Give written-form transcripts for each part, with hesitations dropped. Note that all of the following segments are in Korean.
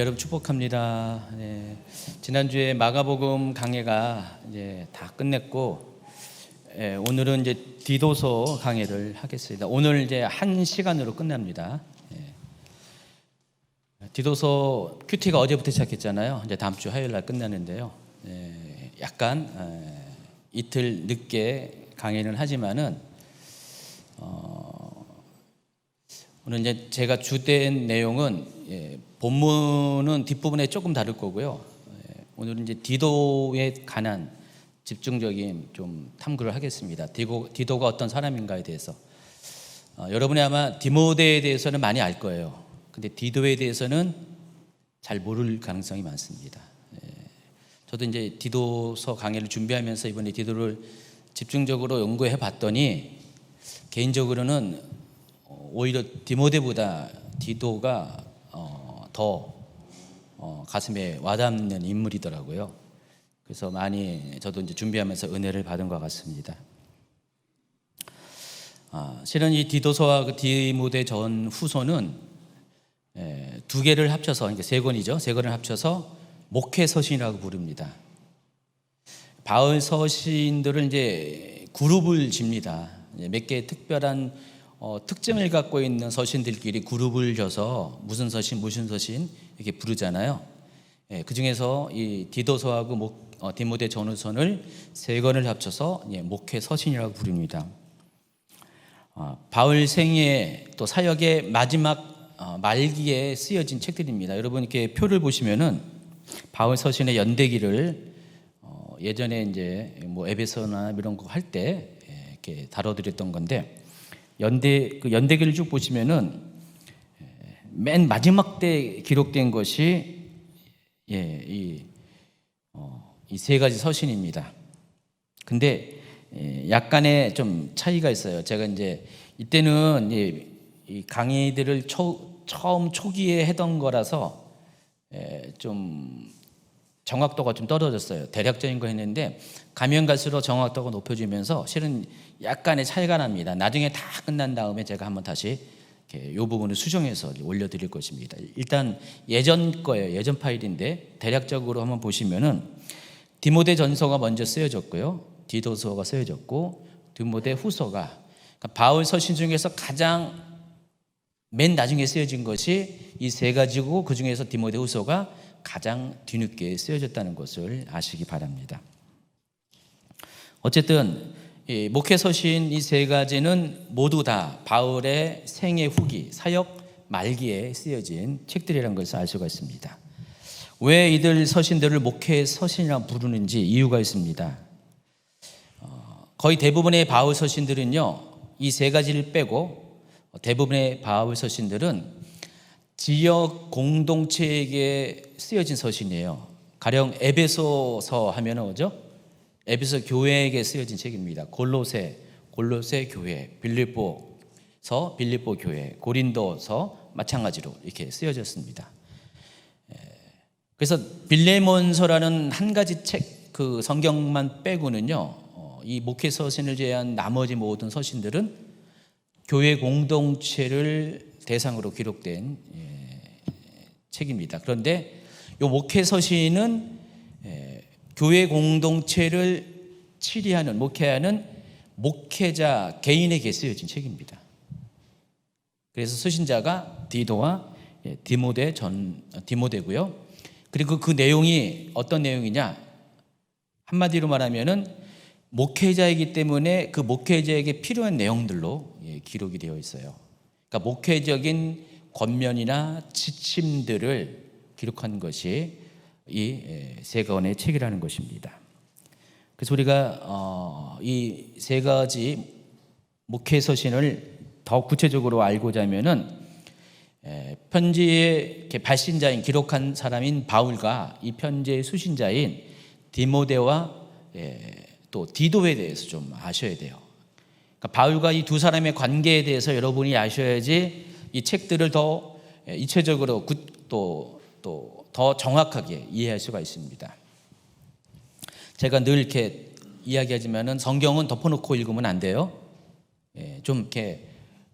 여러분 축복합니다. 네, 지난주에 마가복음 강해가 이제 다 끝냈고, 오늘은 이제 디도서 강해를 하겠습니다. 오늘 이제 1시간으로 끝납니다. 디도서 큐티가 어제부터 시작했잖아요. 이제 다음 주 화요일 날 끝나는데요. 약간 이틀 늦게 강의는 하지만은 오늘 이제 제가 주된 내용은 본문은 뒷부분에 조금 다를 거고요. 오늘은 이제 디도에 관한 집중적인 좀 탐구를 하겠습니다. 디도가 어떤 사람인가에 대해서. 여러분이 아마 디모데에 대해서는 많이 알 거예요. 근데 디도에 대해서는 잘 모를 가능성이 많습니다. 저도 이제 디도서 강의를 준비하면서 이번에 디도를 집중적으로 연구해 봤더니 개인적으로는 오히려 디모데보다 디도가 더 가슴에 와닿는 인물이더라고요. 그래서 많이 저도 이제 준비하면서 은혜를 받은 것 같습니다. 실은 이 디도서와 그 디모데 전 후서는 두 개를 합쳐서, 그러니까 세 권이죠. 세 권을 합쳐서 목회 서신이라고 부릅니다. 바울 서신들을 이제 그룹을 집니다. 몇 개의 특별한 특징을 갖고 있는 서신들끼리 그룹을 져서 무슨 서신 이렇게 부르잖아요. 그 중에서 이 디도서하고 디모데 전후서를 세 권을 합쳐서 목회 서신이라고 부릅니다. 바울 생애 또 사역의 마지막 말기에 쓰여진 책들입니다. 여러분 이렇게 표를 보시면은 바울 서신의 연대기를 예전에 이제 에베소나 이런 거 할 때 이렇게 다뤄드렸던 건데, 연대기를 쭉 보시면은 맨 마지막 때 기록된 것이 이 세 가지 서신입니다. 근데 약간의 좀 차이가 있어요. 제가 이제 이때는 이 강의들을 처음 초기에 하던 거라서 좀 정확도가 좀 떨어졌어요. 대략적인 거 했는데 가면 갈수록 정확도가 높여지면서 실은 약간의 차이가 납니다. 나중에 다 끝난 다음에 제가 한번 다시 이 부분을 수정해서 올려드릴 것입니다. 일단 예전 거예요. 예전 파일인데 대략적으로 한번 보시면은 디모데 전서가 먼저 쓰여졌고요. 디도서가 쓰여졌고 디모데 후서가, 그러니까 바울 서신 중에서 가장 맨 나중에 쓰여진 것이 이 세 가지고, 그 중에서 디모데 후서가 가장 뒤늦게 쓰여졌다는 것을 아시기 바랍니다. 어쨌든 이 목회 서신 이 세 가지는 모두 다 바울의 생애 후기, 사역 말기에 쓰여진 책들이라는 것을 알 수가 있습니다. 왜 이들 서신들을 목회 서신이라고 부르는지 이유가 있습니다. 거의 대부분의 바울 서신들은요, 이 세 가지를 빼고 대부분의 바울 서신들은 지역 공동체에게 쓰여진 서신이에요. 가령 에베소서 하면은 뭐죠? 에베소 교회에게 쓰여진 책입니다. 골로새 교회, 빌립보 교회, 고린도서 마찬가지로 이렇게 쓰여졌습니다. 그래서 빌레몬서라는 한 가지 책, 그 성경만 빼고는요, 이 목회 서신을 제외한 나머지 모든 서신들은 교회 공동체를 대상으로 기록된 책입니다. 그런데 이 목회 서신은 교회 공동체를 치리하는, 목회하는 목회자 개인에게 쓰여진 책입니다. 그래서 서신자가 디도와 디모데고요. 그리고 그 내용이 어떤 내용이냐? 한마디로 말하면은 목회자이기 때문에 그 목회자에게 필요한 내용들로 기록이 되어 있어요. 그러니까 목회적인 권면이나 지침들을 기록한 것이 이 세 권의 책이라는 것입니다. 그래서 우리가 이 세 가지 목회 서신을 더 구체적으로 알고자 하면은 편지의 발신자인, 기록한 사람인 바울과 이 편지의 수신자인 디모데와 또 디도에 대해서 좀 아셔야 돼요. 그러니까 바울과 이 두 사람의 관계에 대해서 여러분이 아셔야지 이 책들을 더 입체적으로 또 더 정확하게 이해할 수가 있습니다. 제가 늘 이렇게 이야기하지만은 성경은 덮어놓고 읽으면 안 돼요. 좀 이렇게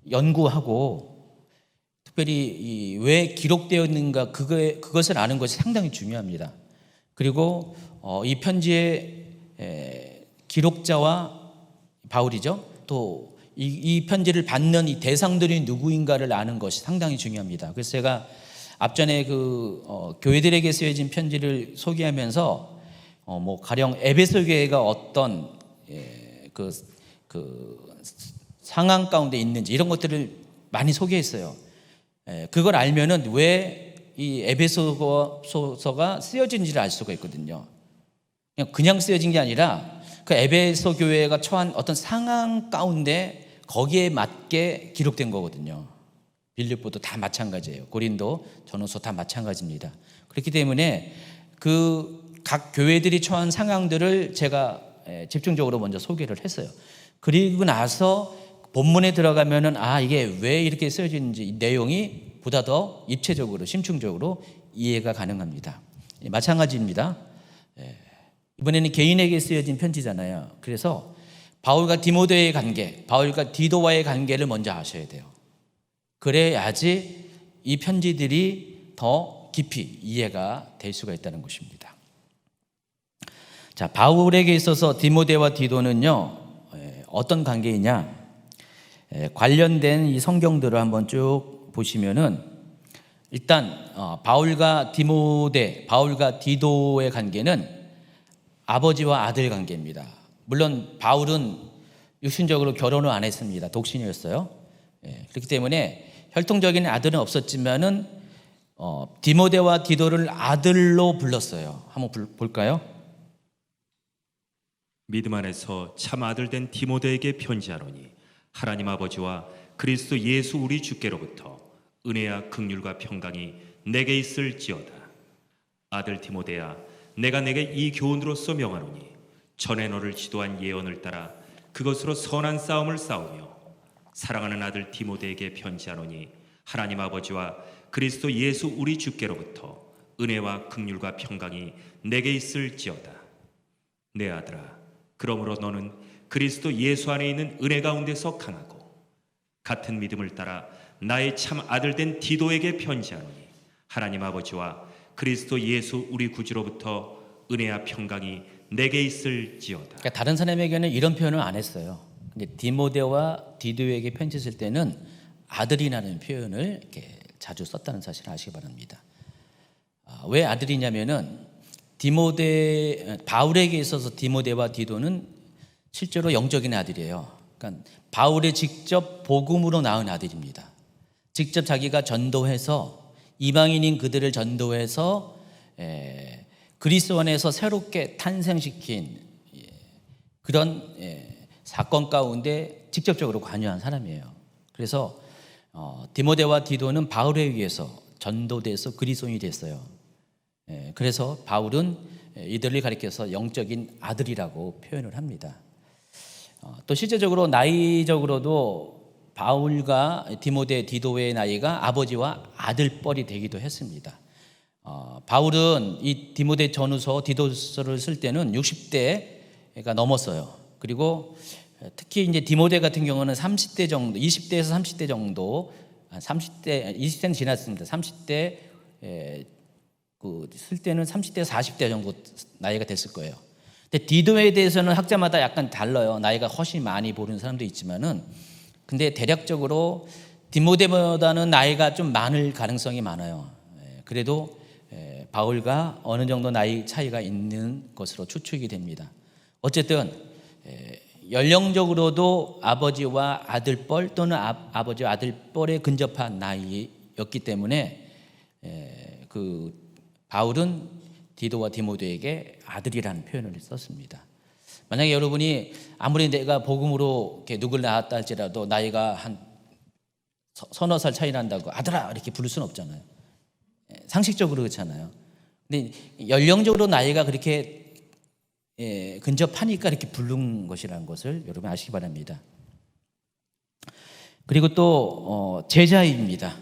연구하고, 특별히 왜 기록되었는가 그것을 아는 것이 상당히 중요합니다. 그리고 이 편지의 기록자와 바울이죠. 또 이 편지를 받는 이 대상들이 누구인가를 아는 것이 상당히 중요합니다. 그래서 제가 앞전에 교회들에게 쓰여진 편지를 소개하면서 가령 에베소 교회가 어떤 상황 가운데 있는지 이런 것들을 많이 소개했어요. 그걸 알면은 왜 이 에베소서가 쓰여진지를 알 수가 있거든요. 그냥 쓰여진 게 아니라 그 에베소 교회가 처한 어떤 상황 가운데 거기에 맞게 기록된 거거든요. 빌립보도 다 마찬가지예요. 고린도, 전후서 다 마찬가지입니다. 그렇기 때문에 그 각 교회들이 처한 상황들을 제가 집중적으로 먼저 소개를 했어요. 그리고 나서 본문에 들어가면은 이게 왜 이렇게 쓰여지는지 이 내용이 보다 더 입체적으로 심층적으로 이해가 가능합니다. 마찬가지입니다. 이번에는 개인에게 쓰여진 편지잖아요. 그래서 바울과 디모데의 관계, 바울과 디도와의 관계를 먼저 아셔야 돼요. 그래야지 이 편지들이 더 깊이 이해가 될 수가 있다는 것입니다. 자, 바울에게 있어서 디모데와 디도는요, 어떤 관계이냐? 관련된 이 성경들을 한번 쭉 보시면은 일단 바울과 디모데, 바울과 디도의 관계는 아버지와 아들 관계입니다. 물론 바울은 육신적으로 결혼을 안 했습니다. 독신이었어요. 그렇기 때문에 혈통적인 아들은 없었지만은 디모데와 디도를 아들로 불렀어요. 한번 볼까요? 믿음 안에서 참 아들 된 디모데에게 편지하노니 하나님 아버지와 그리스도 예수 우리 주께로부터 은혜와 긍휼과 평강이 내게 있을지어다. 아들 디모데야, 내가 내게 이 교훈으로서 명하노니 전에 너를 지도한 예언을 따라 그것으로 선한 싸움을 싸우며 사랑하는 아들 디모데에게 편지하노니 하나님 아버지와 그리스도 예수 우리 주께로부터 은혜와 긍휼과 평강이 내게 있을지어다. 내 아들아, 그러므로 너는 그리스도 예수 안에 있는 은혜 가운데서 강하고 같은 믿음을 따라 나의 참 아들 된 디도에게 편지하노니 하나님 아버지와 그리스도 예수 우리 구주로부터 은혜와 평강이 내게 있을지어다. 그러니까 다른 사람에게는 이런 표현을 안 했어요. 근데 디모데와 디도에게 편지 쓸 때는 아들이라는 표현을 이렇게 자주 썼다는 사실을 아시기 바랍니다. 왜 아들이냐면은 바울에게 있어서 디모데와 디도는 실제로 영적인 아들이에요. 그러니까 바울이 직접 복음으로 낳은 아들입니다. 직접 자기가 전도해서 이방인인 그들을 전도해서 그리스도 안에서 새롭게 탄생시킨 그런 사건 가운데 직접적으로 관여한 사람이에요. 그래서 디모데와 디도는 바울에 의해서 전도돼서 그리스도인이 됐어요. 그래서 바울은 이들을 가리켜서 영적인 아들이라고 표현을 합니다. 또 실제적으로 나이적으로도 바울과 디모데, 디도의 나이가 아버지와 아들뻘이 되기도 했습니다. 바울은 이 디모데 전후서, 디도서를 쓸 때는 60대가 넘었어요. 그리고 특히 이제 디모데 같은 경우는 30대 정도, 20대에서 30대 정도, 20대는 지났습니다. 30대 쓸 때는 30대, 40대 정도 나이가 됐을 거예요. 근데 디도에 대해서는 학자마다 약간 달라요. 나이가 훨씬 많이 보는 사람도 있지만은, 근데 대략적으로 디모데보다는 나이가 좀 많을 가능성이 많아요. 그래도 바울과 어느 정도 나이 차이가 있는 것으로 추측이 됩니다. 어쨌든 연령적으로도 아버지와 아들뻘 또는 아버지와 아들뻘에 근접한 나이였기 때문에 바울은 디도와 디모데에게 아들이라는 표현을 썼습니다. 만약에 여러분이 아무리 내가 복음으로 이렇게 누굴 낳았다 할지라도 나이가 한 서너 살 차이 난다고 아들아 이렇게 부를 수는 없잖아요. 상식적으로 그렇잖아요. 근데 연령적으로 나이가 그렇게 근접하니까 이렇게 부른 것이라는 것을 여러분 아시기 바랍니다. 그리고 또 제자입니다.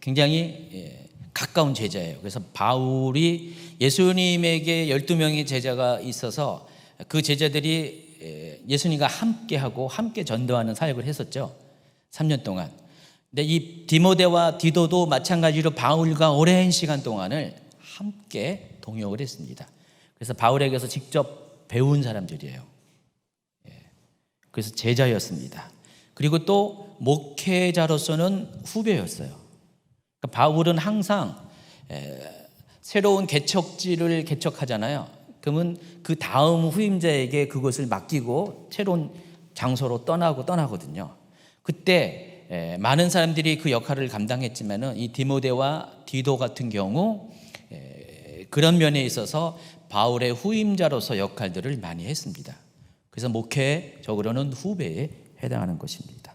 굉장히 가까운 제자예요. 그래서 바울이 예수님에게 12명의 제자가 있어서 그 제자들이 예수님과 함께하고 함께 전도하는 사역을 했었죠. 3년 동안. 근데 이 디모데와 디도도 마찬가지로 바울과 오랜 시간 동안을 함께 동역을 했습니다. 그래서 바울에게서 직접 배운 사람들이에요. 그래서 제자였습니다. 그리고 또 목회자로서는 후배였어요. 그러니까 바울은 항상 새로운 개척지를 개척하잖아요. 그러면 그 다음 후임자에게 그것을 맡기고 새로운 장소로 떠나거든요. 그때 많은 사람들이 그 역할을 감당했지만은 이 디모데와 디도 같은 경우 그런 면에 있어서 바울의 후임자로서 역할들을 많이 했습니다. 그래서 목회적으로는 후배에 해당하는 것입니다.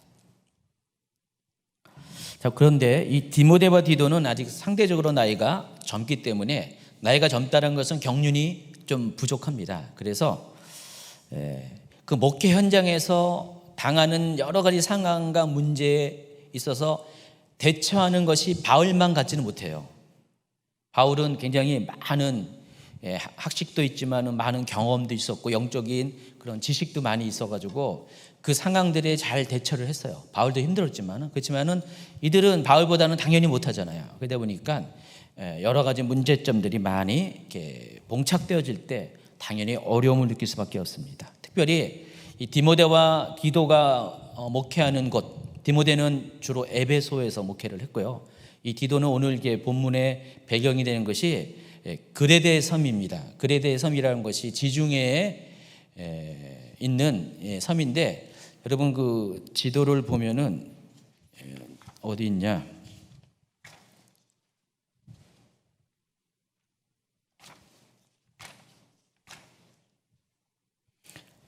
자, 그런데 이 디모데와 디도는 아직 상대적으로 나이가 젊기 때문에 나이가 젊다는 것은 경륜이 좀 부족합니다. 그래서 그 목회 현장에서 당하는 여러 가지 상황과 문제에 있어서 대처하는 것이 바울만 같지는 못해요. 바울은 굉장히 많은 학식도 있지만 많은 경험도 있었고 영적인 그런 지식도 많이 있어가지고 그 상황들에 잘 대처를 했어요. 바울도 힘들었지만은 그렇지만은 이들은 바울보다는 당연히 못하잖아요. 그러다 보니까 여러 가지 문제점들이 많이 이렇게 봉착되어질 때 당연히 어려움을 느낄 수밖에 없습니다. 특별히 이 디모데와 디도가 목회하는 곳, 디모데는 주로 에베소에서 목회를 했고요. 이 디도는 오늘 이게 본문의 배경이 되는 것이 그레데 섬입니다. 그레데 섬이라는 것이 지중해에 있는 섬인데 여러분 그 지도를 보면은 어디 있냐?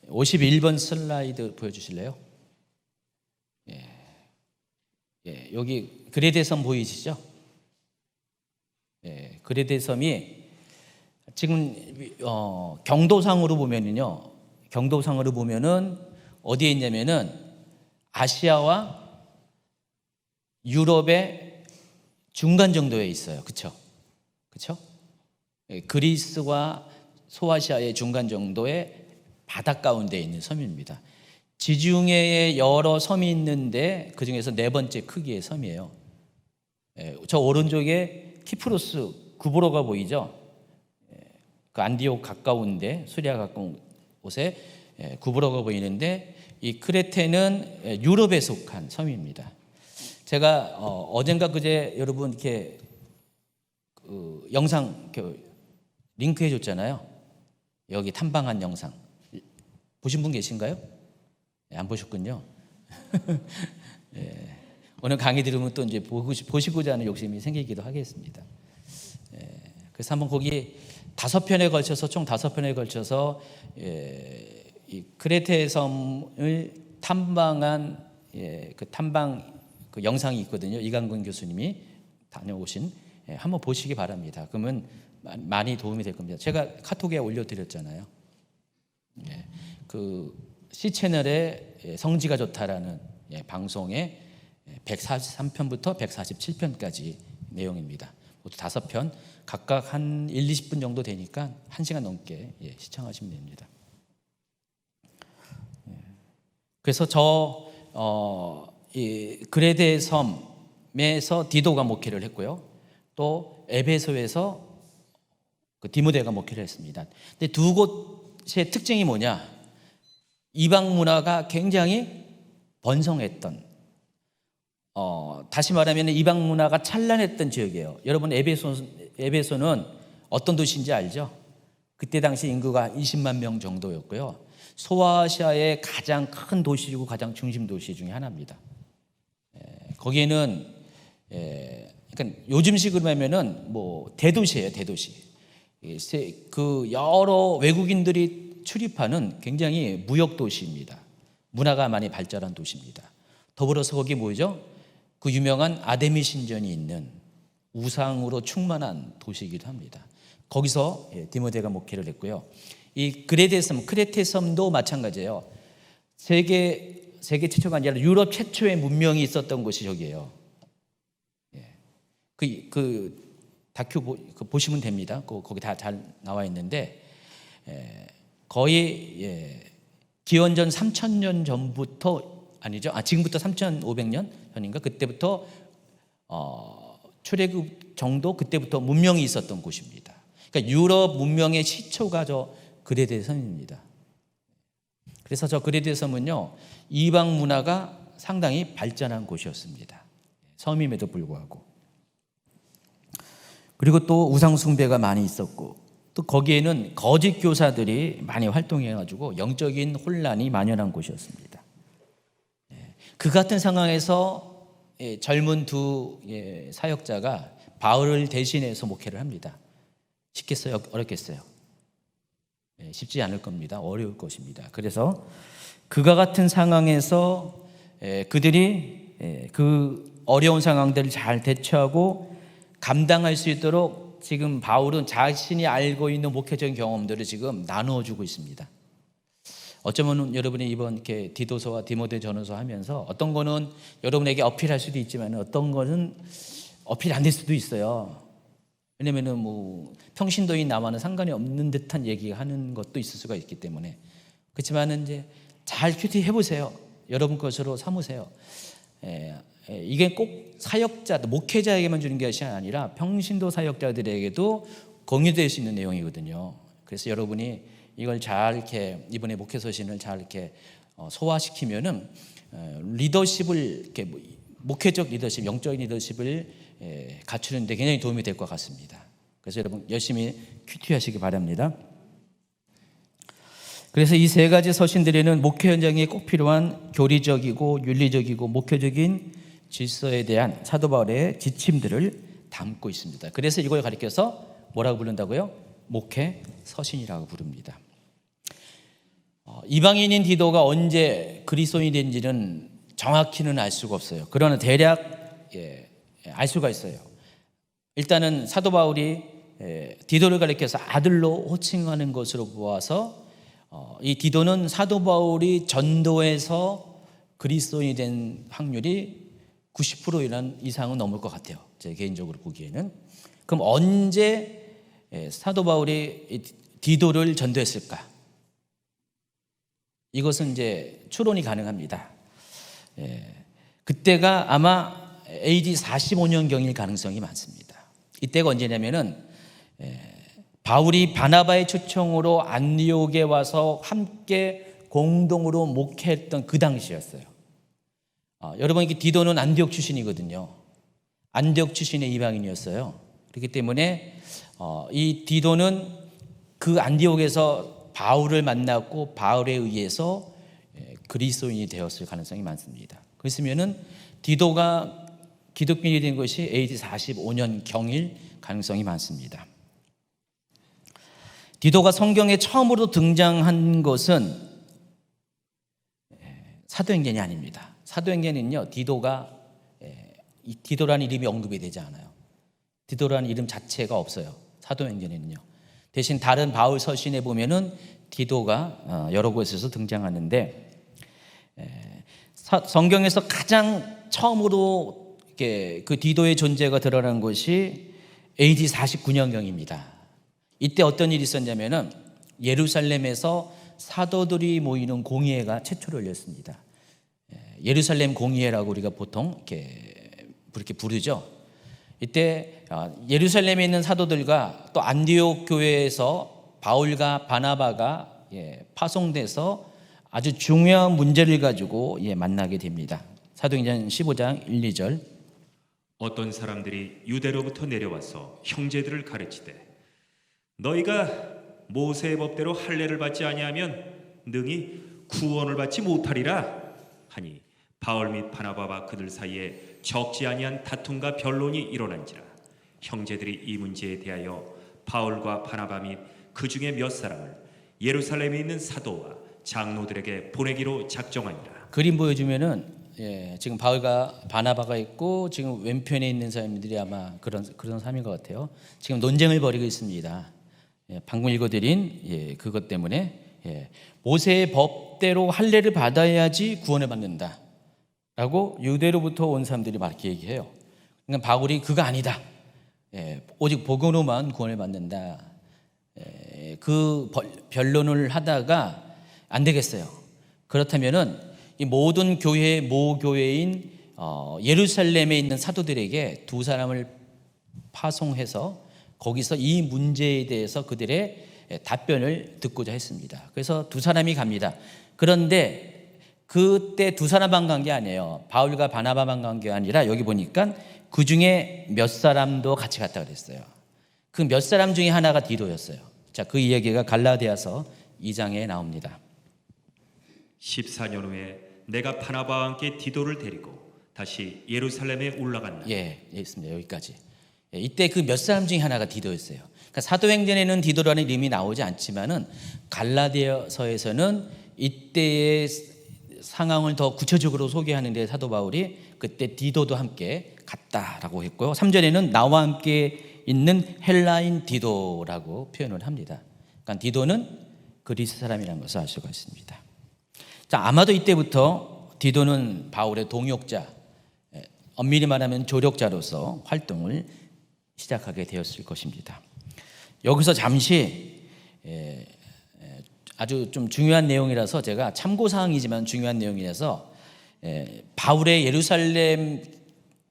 51번 슬라이드 보여주실래요? 여기 그레데 섬 보이시죠? 그레데 섬이 지금 경도상으로 보면은 어디에 있냐면은 아시아와 유럽의 중간 정도에 있어요. 그렇죠? 그리스와 소아시아의 중간 정도의 바닷 가운데 있는 섬입니다. 지중해에 여러 섬이 있는데 그 중에서 네 번째 크기의 섬이에요. 저 오른쪽에 키프로스 구브로가 보이죠? 그 안디옥 가까운데 수리아 가까운 곳에 구브로가 보이는데 이 크레테는 유럽에 속한 섬입니다. 제가 어젠가 그제 여러분 이렇게 그 영상 링크해 줬잖아요. 여기 탐방한 영상 보신 분 계신가요? 안 보셨군요. 오늘 강의 들으면 또 이제 보시고자 하는 욕심이 생기기도 하겠습니다. 그래서 한번 거기 5편에 걸쳐서 총 5편에 걸쳐서 이 크레테 섬을 탐방한 그 탐방 그 영상이 있거든요. 이강근 교수님이 다녀오신 한번 보시기 바랍니다. 그러면 많이 도움이 될 겁니다. 제가 카톡에 올려드렸잖아요. 그 C채널의 성지가 좋다라는 방송의 143편부터 147편까지 내용입니다. 모두 5편 각각 한 1, 20분 정도 되니까 1시간 넘게 시청하시면 됩니다. 그래서 이 그레데 섬에서 디도가 목회를 했고요. 또 에베소에서 그 디모데가 목회를 했습니다. 근데 두 곳의 특징이 뭐냐? 이방 문화가 굉장히 번성했던, 다시 말하면 이방 문화가 찬란했던 지역이에요. 여러분 에베소는 어떤 도시인지 알죠? 그때 당시 인구가 20만 명 정도였고요. 소아시아의 가장 큰 도시이고 가장 중심 도시 중에 하나입니다. 거기에는 그러니까 요즘식으로 하면은 뭐 대도시예요, 대도시. 그 여러 외국인들이 출입하는 굉장히 무역 도시입니다. 문화가 많이 발달한 도시입니다. 더불어서 거기 뭐죠? 그 유명한 아데미 신전이 있는 우상으로 충만한 도시이기도 합니다. 거기서 디모데가 목회를 했고요. 이 그레데 섬, 크레테 섬도 마찬가지예요. 세계 최초가 아니라 유럽 최초의 문명이 있었던 곳이 저기예요. 그 다큐 보시면 됩니다. 거기 다 잘 나와 있는데 거의 기원전 3,000년 전부터 아니죠. 지금부터 3,500년 현인가 그때부터 출애굽 정도 그때부터 문명이 있었던 곳입니다. 그러니까 유럽 문명의 시초가 저 그레데 섬입니다. 그래서 저 그레데 섬은요 이방 문화가 상당히 발전한 곳이었습니다. 섬임에도 불구하고. 그리고 또 우상 숭배가 많이 있었고 또 거기에는 거짓 교사들이 많이 활동해가지고 영적인 혼란이 만연한 곳이었습니다. 그 같은 상황에서 젊은 두 사역자가 바울을 대신해서 목회를 합니다. 쉽겠어요? 어렵겠어요? 쉽지 않을 겁니다. 어려울 것입니다. 그래서 그와 같은 상황에서 그들이 그 어려운 상황들을 잘 대처하고 감당할 수 있도록 지금 바울은 자신이 알고 있는 목회적인 경험들을 지금 나누어 주고 있습니다. 어쩌면 여러분이 이번 이렇게 디도서와 디모데 전후서 하면서 어떤 거는 여러분에게 어필할 수도 있지만 어떤 거는 어필 안 될 수도 있어요. 왜냐면은 뭐 평신도인 나와는 상관이 없는 듯한 얘기가 하는 것도 있을 수가 있기 때문에. 그렇지만은 이제 잘 큐티해 보세요. 여러분 것으로 삼으세요. 이게 꼭 사역자, 목회자에게만 주는 것이 아니라 평신도 사역자들에게도 공유될 수 있는 내용이거든요. 그래서 여러분이 이걸 잘 이렇게 이번에 목회 서신을 잘 이렇게 소화시키면은 리더십을 이렇게 목회적 리더십, 영적인 리더십을 갖추는 데 굉장히 도움이 될 것 같습니다. 그래서 여러분 열심히 큐티하시기 바랍니다. 그래서 이 세 가지 서신들에는 목회 현장에 꼭 필요한 교리적이고 윤리적이고 목회적인 질서에 대한 사도 바울의 지침들을 담고 있습니다. 그래서 이걸 가리켜서 뭐라고 부른다고요? 목회 서신이라고 부릅니다. 이방인인 디도가 언제 그리스도인이 된지는 정확히는 알 수가 없어요. 그러나 대략 알 수가 있어요. 일단은 사도 바울이 디도를 가리켜서 아들로 호칭하는 것으로 보아서 이 디도는 사도 바울이 전도해서 그리스도인이 된 확률이 90% 이상은 넘을 것 같아요. 제 개인적으로 보기에는. 그럼 언제 사도 바울이 디도를 전도했을까? 이것은 이제 추론이 가능합니다. 그때가 아마 AD 45년경일 가능성이 많습니다. 이때가 언제냐면은 바울이 바나바의 초청으로 안디옥에 와서 함께 공동으로 목회했던 그 당시였어요. 여러분 이게 디도는 안디옥 출신이거든요. 안디옥 출신의 이방인이었어요. 그렇기 때문에 이 디도는 그 안디옥에서 바울을 만났고 바울에 의해서 그리스도인이 되었을 가능성이 많습니다. 그렇으면은 디도가 기독교인이 된 것이 AD 45년 경일 가능성이 많습니다. 디도가 성경에 처음으로 등장한 것은 사도행전이 아닙니다. 사도행전은요, 디도라는 이름이 언급이 되지 않아요. 디도라는 이름 자체가 없어요. 사도행전에는요. 대신 다른 바울 서신에 보면은 디도가 여러 곳에서 등장하는데 성경에서 가장 처음으로 이렇게 그 디도의 존재가 드러난 것이 AD 49년경입니다. 이때 어떤 일이 있었냐면은 예루살렘에서 사도들이 모이는 공의회가 최초로 열렸습니다. 예루살렘 공의회라고 우리가 보통 이렇게 부르죠. 이때 예루살렘에 있는 사도들과 또 안디옥 교회에서 바울과 바나바가 파송돼서 아주 중요한 문제를 가지고 만나게 됩니다. 사도행전 15장 1, 2절. 어떤 사람들이 유대로부터 내려와서 형제들을 가르치되 너희가 모세의 법대로 할례를 받지 아니하면 능히 구원을 받지 못하리라 하니 바울 및 바나바와 그들 사이에 적지 아니한 다툼과 변론이 일어난지라 형제들이 이 문제에 대하여 바울과 바나바 및 그 중에 몇 사람을 예루살렘에 있는 사도와 장로들에게 보내기로 작정하니라. 그림 보여주면은 지금 바울과 바나바가 있고 지금 왼편에 있는 사람들이 아마 그런 삶인 것 같아요. 지금 논쟁을 벌이고 있습니다. 방금 읽어드린 그것 때문에 모세의 법대로 할례를 받아야지 구원을 받는다라고 유대로부터 온 사람들이 막 이렇게 얘기해요. 그러니까 바울이 그거 아니다. 오직 복음으로만 구원을 받는다. 그 변론을 하다가 안 되겠어요. 그렇다면은 이 모든 교회의 모교회인 예루살렘에 있는 사도들에게 두 사람을 파송해서 거기서 이 문제에 대해서 그들의 답변을 듣고자 했습니다. 그래서 두 사람이 갑니다. 그런데 그때 두 사람만 간 게 아니에요. 바울과 바나바만 간 게 아니라 여기 보니까 그 중에 몇 사람도 같이 갔다 그랬어요. 그 몇 사람 중에 하나가 디도였어요. 자, 그 이야기가 갈라디아서 2장에 나옵니다. 14년 후에 내가 바나바와 함께 디도를 데리고 다시 예루살렘에 올라갔나. 예, 있습니다. 여기까지. 이때 그 몇 사람 중에 하나가 디도였어요. 그러니까 사도행전에는 디도라는 이름이 나오지 않지만은 갈라디아서에서는 이때의 상황을 더 구체적으로 소개하는데 사도 바울이 그때 디도도 함께 갔다라고 했고요. 3절에는 나와 함께 있는 헬라인 디도라고 표현을 합니다. 그러니까 디도는 그리스 사람이라는 것을 알 수가 있습니다. 자, 아마도 이때부터 디도는 바울의 동역자, 엄밀히 말하면 조력자로서 활동을 시작하게 되었을 것입니다. 여기서 잠시 아주 좀 중요한 내용이라서 제가 참고사항이지만 중요한 내용이라서 바울의 예루살렘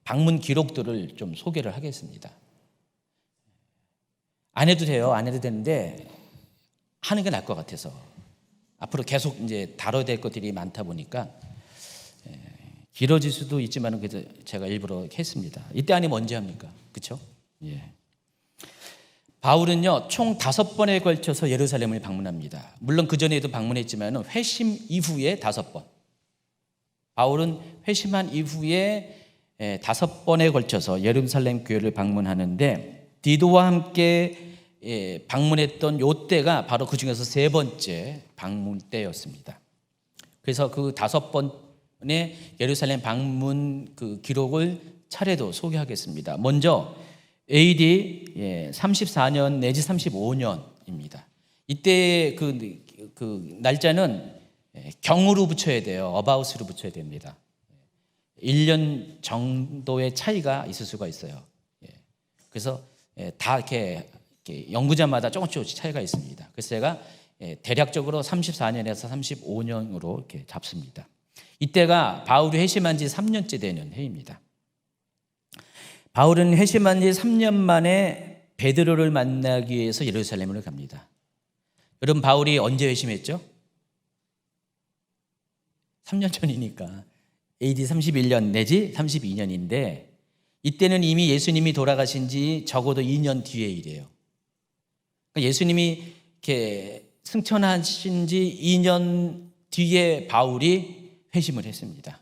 방문 기록들을 좀 소개를 하겠습니다. 안 해도 돼요. 안 해도 되는데 하는 게 나을 것 같아서 앞으로 계속 이제 다뤄야 될 것들이 많다 보니까 길어질 수도 있지만 그래도 제가 일부러 이렇게 했습니다. 이때 아니면 언제 합니까? 그렇죠? 예. 바울은요 총 5번에 걸쳐서 예루살렘을 방문합니다. 물론 그 전에도 방문했지만 회심 이후에 5번. 바울은 회심한 이후에 5번에 걸쳐서 예루살렘 교회를 방문하는데 디도와 함께 방문했던 요 때가 바로 그 중에서 3번째 방문 때였습니다. 그래서 그 5번의 예루살렘 방문 그 기록을 차례로 소개하겠습니다. 먼저 AD 34년 내지 35년입니다. 이때 그 날짜는 경으로 붙여야 돼요. 어바웃으로 붙여야 됩니다. 1년 정도의 차이가 있을 수가 있어요. 그래서 다 이렇게 연구자마다 조금씩 차이가 있습니다. 그래서 제가 대략적으로 34년에서 35년으로 이렇게 잡습니다. 이때가 바울이 회심한 지 3년째 되는 해입니다. 바울은 회심한 지 3년 만에 베드로를 만나기 위해서 예루살렘으로 갑니다. 여러분 바울이 언제 회심했죠? 3년 전이니까 AD 31년 내지 32년인데 이때는 이미 예수님이 돌아가신 지 적어도 2년 뒤의 일이에요. 그러니까 예수님이 이렇게 승천하신 지 2년 뒤에 바울이 회심을 했습니다.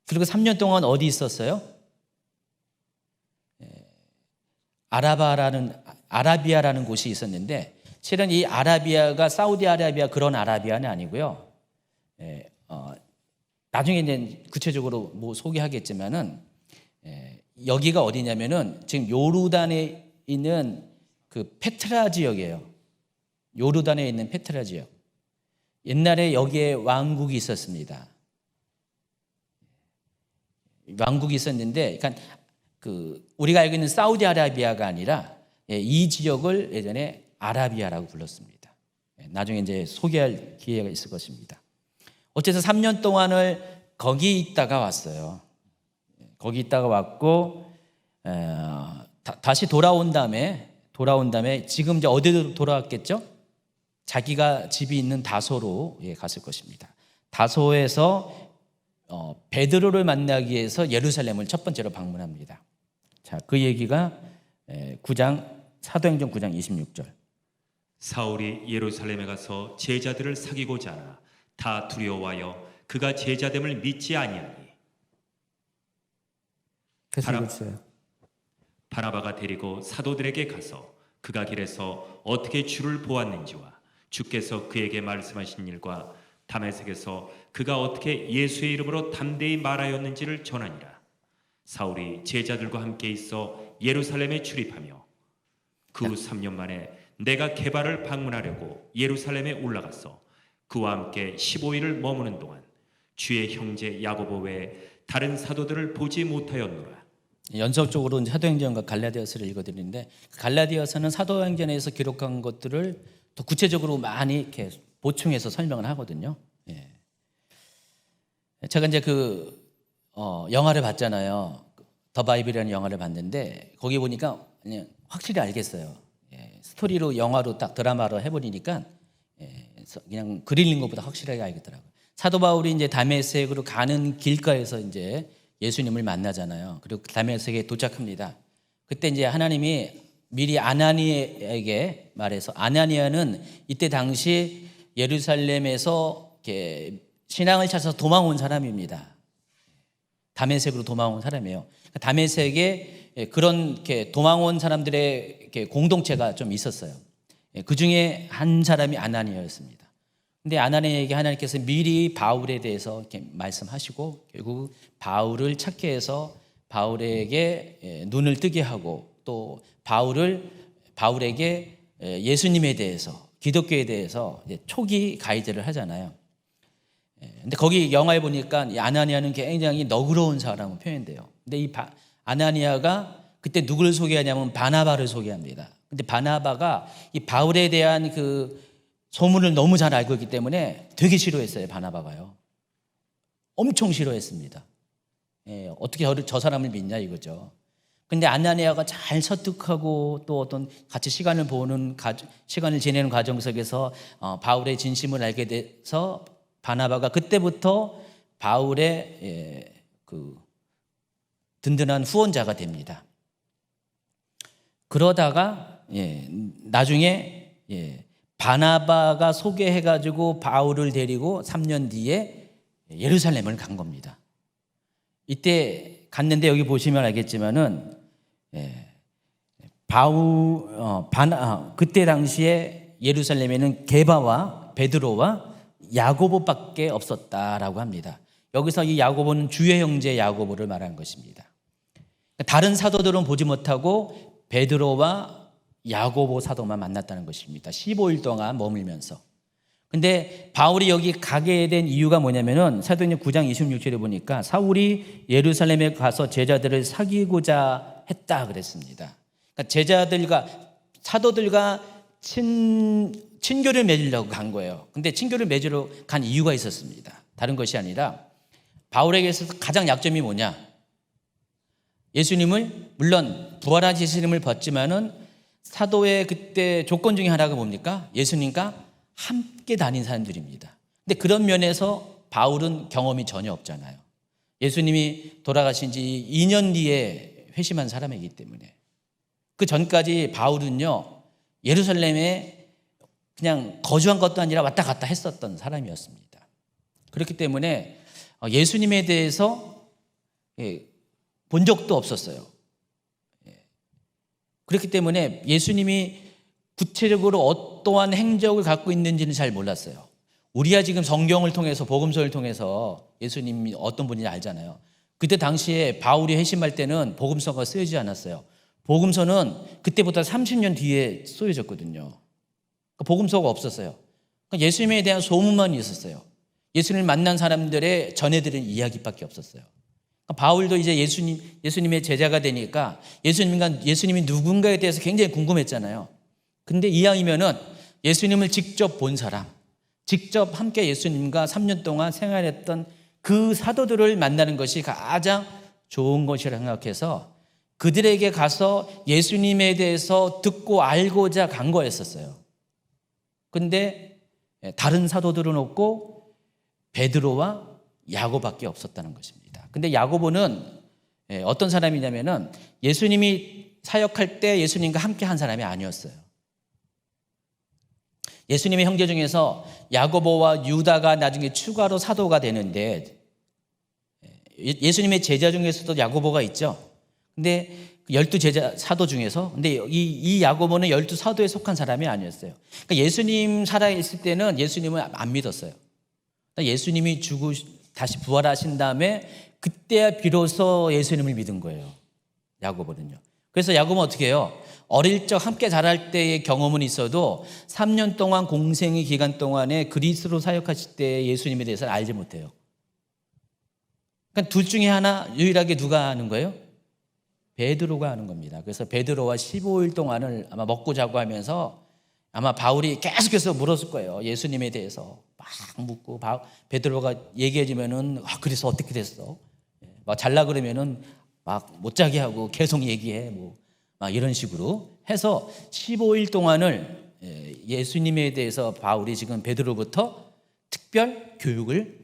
그리고 3년 동안 어디 있었어요? 아라비아라는 곳이 있었는데 실은 이 아라비아가 사우디아라비아 그런 아라비아는 아니고요. 나중에 이제 구체적으로 뭐 소개하겠지만은 여기가 어디냐면은 지금 요르단에 있는 그 페트라 지역이에요. 요르단에 있는 페트라 지역. 옛날에 여기에 왕국이 있었습니다. 왕국이 있었는데, 그러니까 그 우리가 알고 있는 사우디아라비아가 아니라 이 지역을 예전에 아라비아라고 불렀습니다. 나중에 이제 소개할 기회가 있을 것입니다. 어쨌든 3년 동안을 거기 있다가 왔어요. 거기 있다가 왔고 다시 돌아온 다음에 지금 이제 어디로 돌아왔겠죠? 자기가 집이 있는 다소로 갔을 것입니다. 다소에서 베드로를 만나기 위해서 예루살렘을 첫 번째로 방문합니다. 자, 그 얘기가 사도행전 9장 26절. 사울이 예루살렘에 가서 제자들을 사귀고자 하나 다 두려워하여 그가 제자됨을 믿지 아니하니. 바나바가 데리고 사도들에게 가서 그가 길에서 어떻게 주를 보았는지와 주께서 그에게 말씀하신 일과 다메섹에서 그가 어떻게 예수의 이름으로 담대히 말하였는지를 전하니라. 사울이 제자들과 함께 있어 예루살렘에 출입하며 그 후 3년 만에 내가 게바를 방문하려고 예루살렘에 올라가서 그와 함께 15일을 머무는 동안 주의 형제 야고보 외에 다른 사도들을 보지 못하였노라. 연속적으로 사도행전과 갈라디아서를 읽어드리는데 갈라디아서는 사도행전에서 기록한 것들을 더 구체적으로 많이 이렇게 보충해서 설명을 하거든요. 제가 이제 영화를 봤잖아요. 더 바이블이라는 영화를 봤는데 거기 보니까 그냥 확실히 알겠어요. 스토리로 영화로 딱 드라마로 해버리니까 그냥 글 읽는 것보다 확실하게 알겠더라고요. 사도 바울이 이제 다메섹으로 가는 길가에서 이제 예수님을 만나잖아요. 그리고 다메섹에 도착합니다. 그때 이제 하나님이 미리 아나니아에게 말해서, 아나니아는 이때 당시 예루살렘에서 이렇게 신앙을 찾아서 도망 온 사람입니다. 다메섹으로 도망 온 사람이에요. 다메섹에 그런 이렇게 도망 온 사람들의 이렇게 공동체가 좀 있었어요. 그 중에 한 사람이 아나니아였습니다. 근데 아나니아에게 하나님께서 미리 바울에 대해서 이렇게 말씀하시고 결국 바울을 찾게 해서 바울에게 눈을 뜨게 하고 또 바울에게 예수님에 대해서, 기독교에 대해서 초기 가이드를 하잖아요. 근데 거기 영화에 보니까 이 아나니아는 굉장히 너그러운 사람으로 표현돼요. 근데 이 아나니아가 그때 누구를 소개하냐면 바나바를 소개합니다. 근데 바나바가 이 바울에 대한 그 소문을 너무 잘 알고 있기 때문에 되게 싫어했어요. 바나바가요. 엄청 싫어했습니다. 어떻게 저 사람을 믿냐 이거죠. 근데 아나니아가 잘 설득하고 또 어떤 같이 시간을 지내는 과정 속에서 바울의 진심을 알게 돼서 바나바가 그때부터 바울의 그 든든한 후원자가 됩니다. 그러다가 나중에 바나바가 소개해가지고 바울을 데리고 3년 뒤에 예루살렘을 간 겁니다. 이때 갔는데 여기 보시면 알겠지만은 그때 당시에 예루살렘에는 게바와 베드로와 야고보밖에 없었다라고 합니다. 여기서 이 야고보는 주의 형제 야고보를 말하는 것입니다. 다른 사도들은 보지 못하고 베드로와 야고보 사도만 만났다는 것입니다. 15일 동안 머물면서. 근데 바울이 여기 가게 된 이유가 뭐냐면은 사도행전 9장 26절에 보니까 사울이 예루살렘에 가서 제자들을 사귀고자 했다 그랬습니다. 그러니까 사도들과 친교를 맺으려고 간 거예요. 근데 친교를 맺으러 간 이유가 있었습니다. 다른 것이 아니라 바울에게 있어서 가장 약점이 뭐냐? 예수님을, 물론 부활하신 예수님을 봤지만은 사도의 그때 조건 중에 하나가 뭡니까? 예수님과 함께 다닌 사람들입니다. 근데 그런 면에서 바울은 경험이 전혀 없잖아요. 예수님이 돌아가신 지 2년 뒤에 회심한 사람이기 때문에. 그 전까지 바울은요, 예루살렘에 그냥 거주한 것도 아니라 왔다 갔다 했었던 사람이었습니다. 그렇기 때문에 예수님에 대해서 본 적도 없었어요. 그렇기 때문에 예수님이 구체적으로 어떠한 행적을 갖고 있는지는 잘 몰랐어요. 우리야 지금 성경을 통해서, 복음서를 통해서 예수님이 어떤 분인지 알잖아요. 그때 당시에 바울이 회심할 때는 복음서가 쓰여지지 않았어요. 복음서는 그때부터 30년 뒤에 쓰여졌거든요. 복음서가 없었어요. 예수님에 대한 소문만 있었어요. 예수님을 만난 사람들의 전해들은 이야기밖에 없었어요. 바울도 이제 예수님의 제자가 되니까 예수님이 누군가에 대해서 굉장히 궁금했잖아요. 근데 이왕이면은 예수님을 직접 본 사람, 직접 함께 예수님과 3년 동안 생활했던 그 사도들을 만나는 것이 가장 좋은 것이라 생각해서 그들에게 가서 예수님에 대해서 듣고 알고자 간 거였었어요. 근데 다른 사도들은 없고 베드로와 야고보밖에 없었다는 것입니다. 근데 야고보는 어떤 사람이냐면은 예수님이 사역할 때 예수님과 함께 한 사람이 아니었어요. 예수님의 형제 중에서 야고보와 유다가 나중에 추가로 사도가 되는데 예수님의 제자 중에서도 야고보가 있죠. 근데 12제자 사도 중에서 근데 이 야고보는 12사도에 속한 사람이 아니었어요. 그러니까 예수님 살아있을 때는 예수님을 안 믿었어요. 예수님이 다시 부활하신 다음에 그때야 비로소 예수님을 믿은 거예요. 야고보는요. 그래서 야고보는 어떻게 해요? 어릴 적 함께 자랄 때의 경험은 있어도 3년 동안 공생의 기간 동안에 그리스로 사역하실 때 예수님에 대해서는 알지 못해요. 그러니까 둘 중에 하나 유일하게 누가 아는 거예요? 베드로가 아는 겁니다. 그래서 베드로와 15일 동안을 아마 먹고 자고 하면서 아마 바울이 계속해서 물었을 거예요. 예수님에 대해서 막 묻고 베드로가 얘기해 주면은 그래서 어떻게 됐어? 막 잘라 그러면은 막 못 자게 하고 계속 얘기해 막 이런 식으로 해서 15일 동안을 예수님에 대해서 바울이 지금 베드로부터 특별 교육을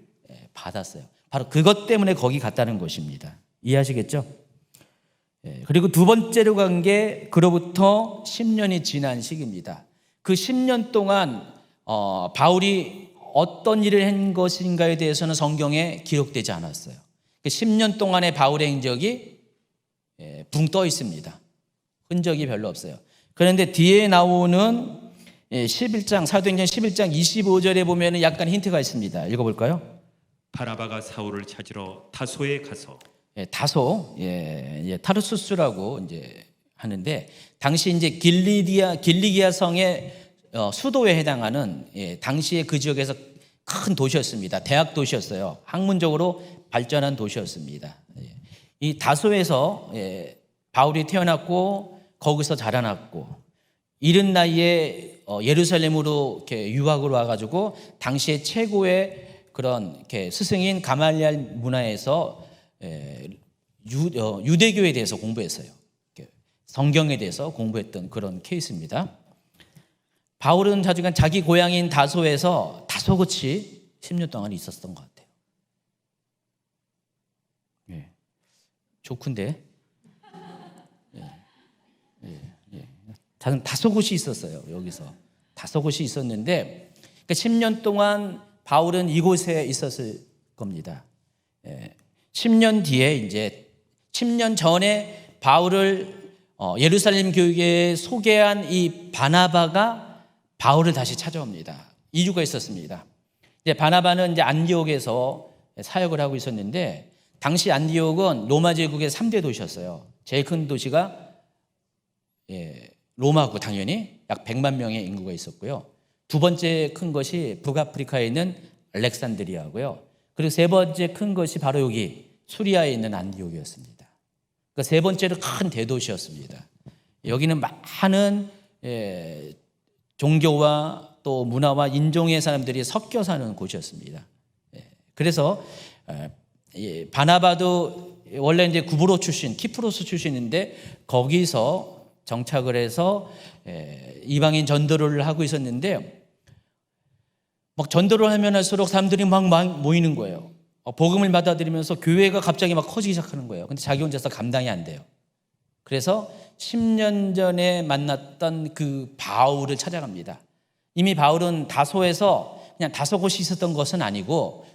받았어요. 바로 그것 때문에 거기 갔다는 것입니다. 이해하시겠죠? 그리고 두 번째로 간 게 그로부터 10년이 지난 시기입니다. 그 10년 동안 바울이 어떤 일을 한 것인가에 대해서는 성경에 기록되지 않았어요. 그 10년 동안의 바울의 행적이 붕 떠 있습니다. 흔적이 별로 없어요. 그런데 뒤에 나오는 11장 사도행전 11장 25절에 보면 약간 힌트가 있습니다. 읽어볼까요? 바나바가 사울을 찾으러 다소에 가서 다소, 타르수스라고 이제 하는데 당시 이제 길리기아 성의 수도에 해당하는 당시에 그 지역에서 큰 도시였습니다. 대학 도시였어요. 학문적으로 발전한 도시였습니다. 이 다소에서 바울이 태어났고 거기서 자라났고 이른 나이에 예루살렘으로 이렇게 유학을 와가지고 당시에 최고의 그런 이렇게 스승인 가말리알 문화에서 유대교에 대해서 공부했어요. 성경에 대해서 공부했던 그런 케이스입니다. 바울은 자기 고향인 다소에서 다소같이 10년 동안 있었던 것 같아요. 좋군데. 다소곳이 있었어요. 여기서 다소곳이 있었는데 10년 동안 바울은 이곳에 있었을 겁니다. 10년 뒤에 이제 10년 전에 바울을 예루살렘 교회에 소개한 이 바나바가 바울을 다시 찾아옵니다. 이유가 있었습니다. 바나바는 이제 안디옥에서 사역을 하고 있었는데 당시 안디옥은 로마 제국의 3대 도시였어요. 제일 큰 도시가 로마고 당연히 약 100만 명의 인구가 있었고요. 두 번째 큰 것이 북아프리카에 있는 알렉산드리아고요. 그리고 세 번째 큰 것이 바로 여기 수리아에 있는 안디옥이었습니다. 그러니까 세 번째로 큰 대도시였습니다. 여기는 많은 종교와 또 문화와 인종의 사람들이 섞여 사는 곳이었습니다. 그래서 바나바도 원래 이제 구브로 출신, 키프로스 출신인데 거기서 정착을 해서 이방인 전도를 하고 있었는데 막 전도를 하면 할수록 사람들이 막 모이는 거예요. 복음을 받아들이면서 교회가 갑자기 막 커지기 시작하는 거예요. 근데 자기 혼자서 감당이 안 돼요. 그래서 10년 전에 만났던 그 바울을 찾아갑니다. 이미 바울은 다소에서 그냥 다소 곳이 있었던 것은 아니고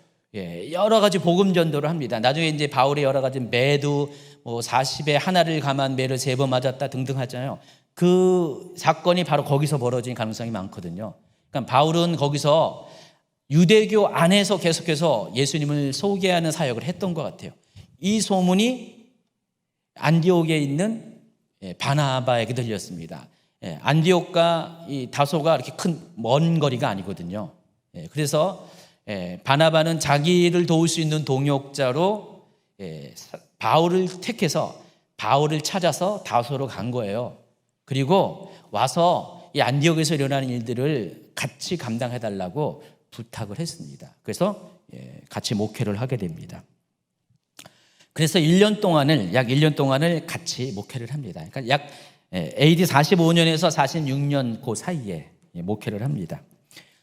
여러 가지 복음 전도를 합니다. 나중에 이제 바울의 여러 가지 매도 40에 하나를 감한 매를 3번 맞았다 등등 하잖아요. 그 사건이 바로 거기서 벌어진 가능성이 많거든요. 그러니까 바울은 거기서 유대교 안에서 계속해서 예수님을 소개하는 사역을 했던 것 같아요. 이 소문이 안디옥에 있는 바나바에게 들렸습니다. 안디옥과 이 다소가 이렇게 먼 거리가 아니거든요. 그래서 바나바는 자기를 도울 수 있는 동역자로 바울을 택해서 바울을 찾아서 다소로 간 거예요. 그리고 와서 이 안디옥에서 일어나는 일들을 같이 감당해달라고 부탁을 했습니다. 그래서 같이 목회를 하게 됩니다. 그래서 약 1년 동안을 같이 목회를 합니다. 그러니까 약 AD 45년에서 46년 그 사이에 목회를 합니다.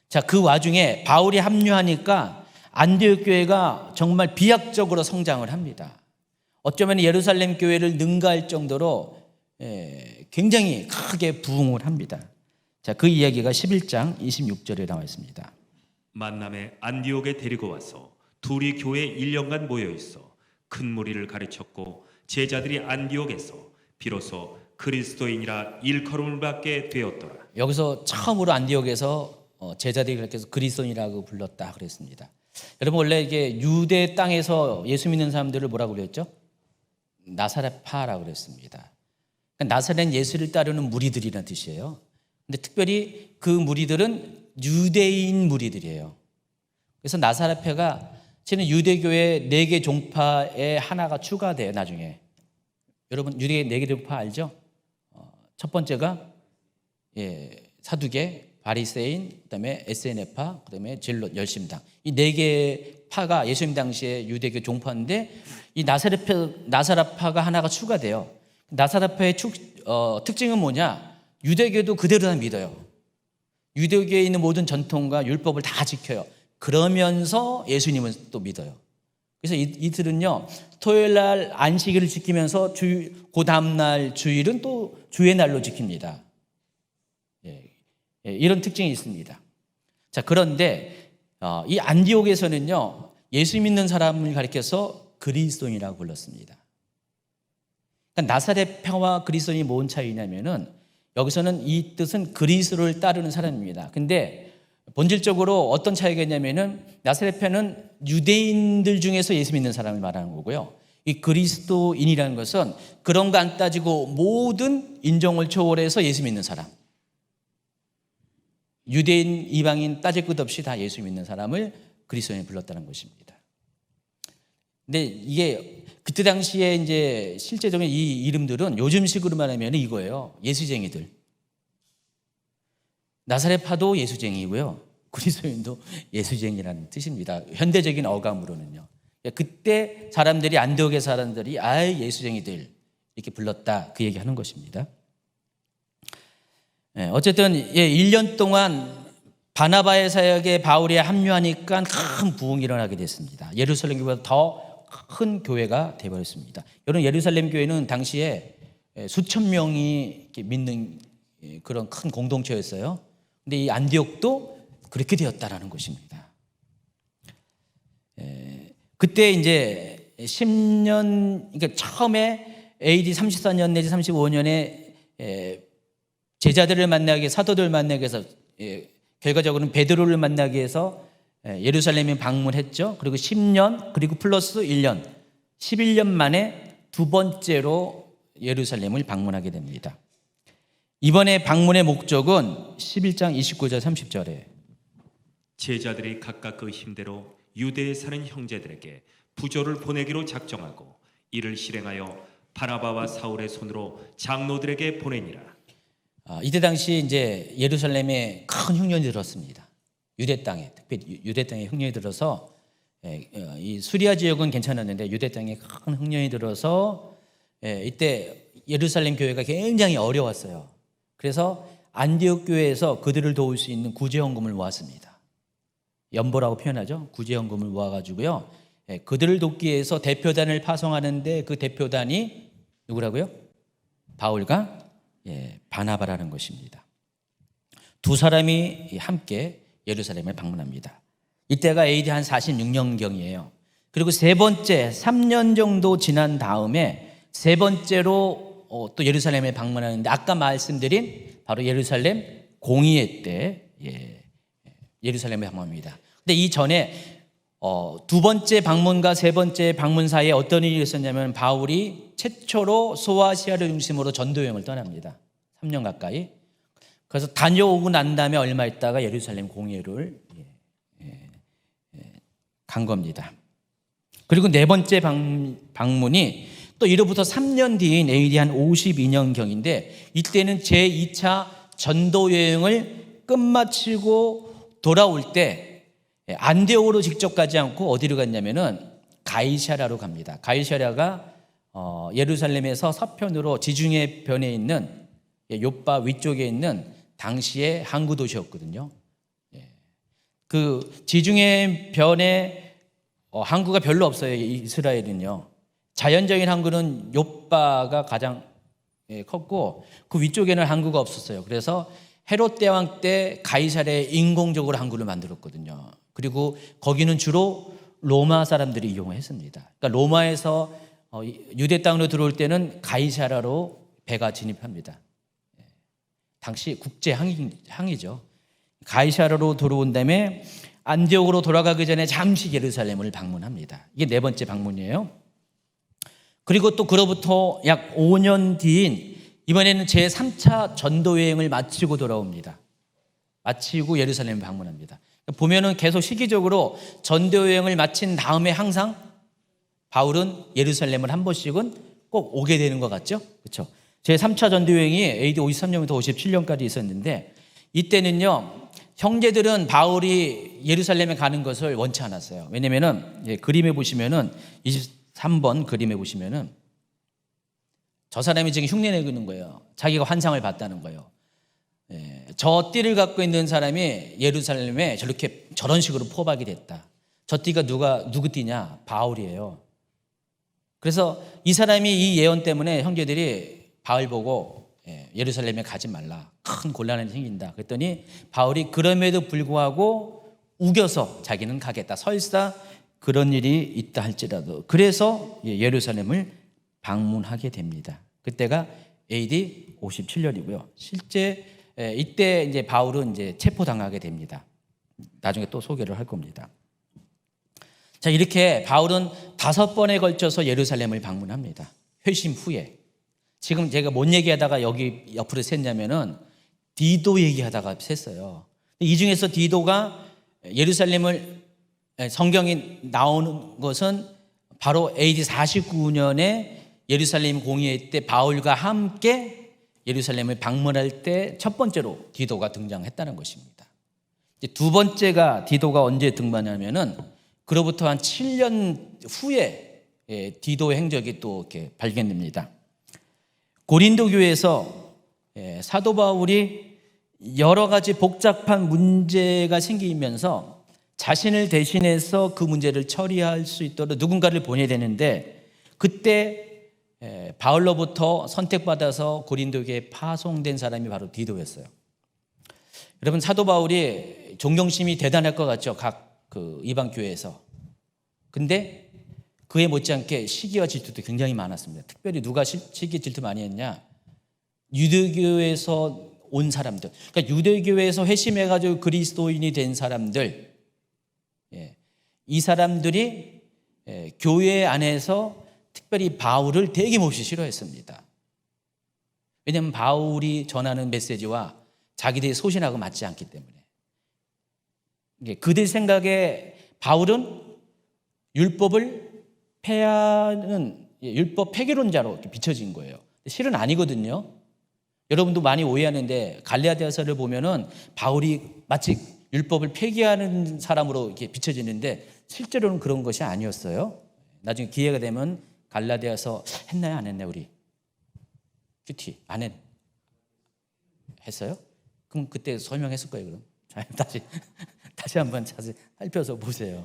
자, 그 와중에 바울이 합류하니까 안디옥 교회가 정말 비약적으로 성장을 합니다. 어쩌면 예루살렘 교회를 능가할 정도로 굉장히 크게 부흥을 합니다. 자, 그 이야기가 11장 26절에 나와 있습니다. 만남에 안디옥에 데리고 와서 둘이 교회에 1년간 모여 있어 큰 무리를 가르쳤고 제자들이 안디옥에서 비로소 그리스도인이라 일컬음을 받게 되었더라. 여기서 처음으로 안디옥에서 제자들이 그렇게 해서 그리스도인이라고 불렀다 그랬습니다. 여러분 원래 이게 유대 땅에서 예수 믿는 사람들을 뭐라고 그랬죠? 나사렛파라고 그랬습니다. 그러니까 나사렛 예수를 따르는 무리들이라는 뜻이에요. 근데 특별히 그 무리들은 유대인 무리들이에요. 그래서 나사렛파가 저는 유대교의 4개 종파에 하나가 추가돼요. 나중에 여러분 유대의 4개 종파 알죠? 첫 번째가 사두개, 바리새인, 그다음에 SNF파, 그다음에 젤롯, 열심당. 이 네 개 파가 예수님 당시에 유대교 종파인데 이 나사렛파가 하나가 추가돼요. 나사렛파의 특징은 뭐냐? 유대교도 그대로 다 믿어요. 유대교에 있는 모든 전통과 율법을 다 지켜요. 그러면서 예수님은 또 믿어요. 그래서 이들은요, 토요일 날 안식일을 지키면서 그 다음날 주일은 또 주의 날로 지킵니다. 이런 특징이 있습니다. 자, 그런데 이 안디옥에서는요, 예수 믿는 사람을 가리켜서 그리스도인이라고 불렀습니다. 그러니까 나사렛파와 그리스도인이 뭔 차이냐면은 여기서는 이 뜻은 그리스도를 따르는 사람입니다. 근데 본질적으로 어떤 차이가 있냐면은 나사렛파는 유대인들 중에서 예수 믿는 사람을 말하는 거고요. 이 그리스도인이라는 것은 그런 거 안 따지고 모든 인종을 초월해서 예수 믿는 사람. 유대인, 이방인 따질 것 없이 다 예수 믿는 사람을 그리스도인이 불렀다는 것입니다. 근데 이게 그때 당시에 이제 실제적인 이 이름들은 요즘식으로 말하면 이거예요. 예수쟁이들. 나사렛파도 예수쟁이고요. 그리스도인도 예수쟁이라는 뜻입니다. 현대적인 어감으로는요. 그때 사람들이 안디옥의 사람들이 아이 예수쟁이들 이렇게 불렀다 그 얘기하는 것입니다. 어쨌든 1년 동안 바나바의 사역에 바울이 합류하니까 큰 부흥이 일어나게 됐습니다. 예루살렘 교회보다 더 큰 교회가 되어버렸습니다. 여러분, 예루살렘 교회는 당시에 수천 명이 믿는 그런 큰 공동체였어요. 근데 이 안디옥도 그렇게 되었다라는 것입니다. 그때 이제 10년, 그러니까 처음에 AD 34년 내지 35년에 제자들을 만나기 위해, 사도들을 만나기 위해서, 결과적으로는 베드로를 만나기 위해서 예루살렘에 방문했죠. 그리고 10년, 그리고 플러스 1년, 11년 만에 두 번째로 예루살렘을 방문하게 됩니다. 이번에 방문의 목적은 11장 29절 30절에 제자들이 각각 그 힘대로 유대에 사는 형제들에게 부조를 보내기로 작정하고 이를 실행하여 바나바와 사울의 손으로 장로들에게 보내니라. 이때 당시 이제 예루살렘에 큰 흉년이 들었습니다. 유대 땅에, 특히 유대 땅에 흉년이 들어서, 이 수리아 지역은 괜찮았는데 유대 땅에 큰 흉년이 들어서 이때 예루살렘 교회가 굉장히 어려웠어요. 그래서 안디옥 교회에서 그들을 도울 수 있는 구제헌금을 모았습니다. 연보라고 표현하죠. 구제헌금을 모아가지고요, 그들을 돕기 위해서 대표단을 파송하는데 그 대표단이 누구라고요? 바울과 바나바라는 것입니다. 두 사람이 함께 예루살렘을 방문합니다. 이때가 AD 한 46년경이에요. 그리고 세 번째, 3년 정도 지난 다음에 세 번째로 또 예루살렘에 방문하는데 아까 말씀드린 바로 예루살렘 공의회 때 예루살렘에 방문합니다. 근데 이 전에 두 번째 방문과 세 번째 방문 사이에 어떤 일이 있었냐면 바울이 최초로 소아시아를 중심으로 전도여행을 떠납니다. 3년 가까이. 그래서 다녀오고 난 다음에 얼마 있다가 예루살렘 공회를 간 겁니다. 그리고 네 번째 방문이 또 이로부터 3년 뒤인 AD 한 52년경인데 이때는 제2차 전도여행을 끝마치고 돌아올 때 안디옥으로 직접 가지 않고 어디로 갔냐면은 가이사랴로 갑니다. 가이사랴가 예루살렘에서 서편으로 지중해 변에 있는 요빠 위쪽에 있는 당시의 항구 도시였거든요. 그 지중해 변에 항구가 별로 없어요. 이스라엘은요. 자연적인 항구는 요빠가 가장 컸고 그 위쪽에는 항구가 없었어요. 그래서 헤롯 대왕 때 가이사랴에 인공적으로 항구를 만들었거든요. 그리고 거기는 주로 로마 사람들이 이용했습니다. 그러니까 로마에서 유대 땅으로 들어올 때는 가이사랴로 배가 진입합니다. 당시 국제 항이죠. 가이사랴로 들어온 다음에 안디옥으로 돌아가기 전에 잠시 예루살렘을 방문합니다. 이게 네 번째 방문이에요. 그리고 또 그로부터 약 5년 뒤인 이번에는 제3차 전도여행을 마치고 돌아옵니다. 마치고 예루살렘을 방문합니다. 보면은 계속 시기적으로 전도여행을 마친 다음에 항상 바울은 예루살렘을 한 번씩은 꼭 오게 되는 것 같죠? 그렇죠? 제3차 전도여행이 AD 53년부터 57년까지 있었는데 이때는요, 형제들은 바울이 예루살렘에 가는 것을 원치 않았어요. 왜냐면은 그림에 보시면은 23번 그림에 보시면은 저 사람이 지금 흉내내고 있는 거예요. 자기가 환상을 봤다는 거예요. 저 띠를 갖고 있는 사람이 예루살렘에 저런 식으로 포박이 됐다. 저 띠가 누구 띠냐? 바울이에요. 그래서 이 사람이 이 예언 때문에 형제들이 바울 보고 예루살렘에 가지 말라. 큰 곤란이 생긴다. 그랬더니 바울이 그럼에도 불구하고 우겨서 자기는 가겠다. 설사 그런 일이 있다 할지라도. 그래서 예루살렘을 방문하게 됩니다. 그때가 AD 57년이고요. 실제 이때 이제 바울은 이제 체포당하게 됩니다. 나중에 또 소개를 할 겁니다. 자, 이렇게 바울은 5번에 걸쳐서 예루살렘을 방문합니다. 회심 후에. 지금 제가 뭔 얘기하다가 여기 옆으로 샜냐면은 디도 얘기하다가 샜어요. 이 중에서 디도가 예루살렘을 성경이 나오는 것은 바로 AD 49년에 예루살렘 공의회 때 바울과 함께 예루살렘을 방문할 때 첫 번째로 디도가 등장했다는 것입니다. 이제 두 번째가 디도가 언제 등반하면은 그로부터 한 7년 후에 디도의 행적이 또 이렇게 발견됩니다. 고린도 교회에서 사도 바울이 여러 가지 복잡한 문제가 생기면서 자신을 대신해서 그 문제를 처리할 수 있도록 누군가를 보내야 되는데 그때 바울로부터 선택받아서 고린도 교회에 파송된 사람이 바로 디도였어요. 여러분, 사도 바울이 존경심이 대단할 것 같죠? 각 그 이방 교회에서. 근데 그에 못지않게 시기와 질투도 굉장히 많았습니다. 특별히 누가 시기 질투 많이 했냐? 유대교에서 온 사람들. 그러니까 유대교에서 회심해가지고 그리스도인이 된 사람들. 이 사람들이 교회 안에서 특별히 바울을 대김없이 싫어했습니다. 왜냐하면 바울이 전하는 메시지와 자기들이 소신하고 맞지 않기 때문에. 그들 생각에 바울은 율법을 폐하는 율법 폐기론자로 비춰진 거예요. 실은 아니거든요. 여러분도 많이 오해하는데 갈라디아서를 보면은 바울이 마치 율법을 폐기하는 사람으로 이렇게 비춰지는데 실제로는 그런 것이 아니었어요. 나중에 기회가 되면 갈라디아서 했나요? 안 했나요? 우리 큐티 안 했어요? 그럼 그때 설명했을 거예요. 그럼 다시 한번 자세히 살펴서 보세요.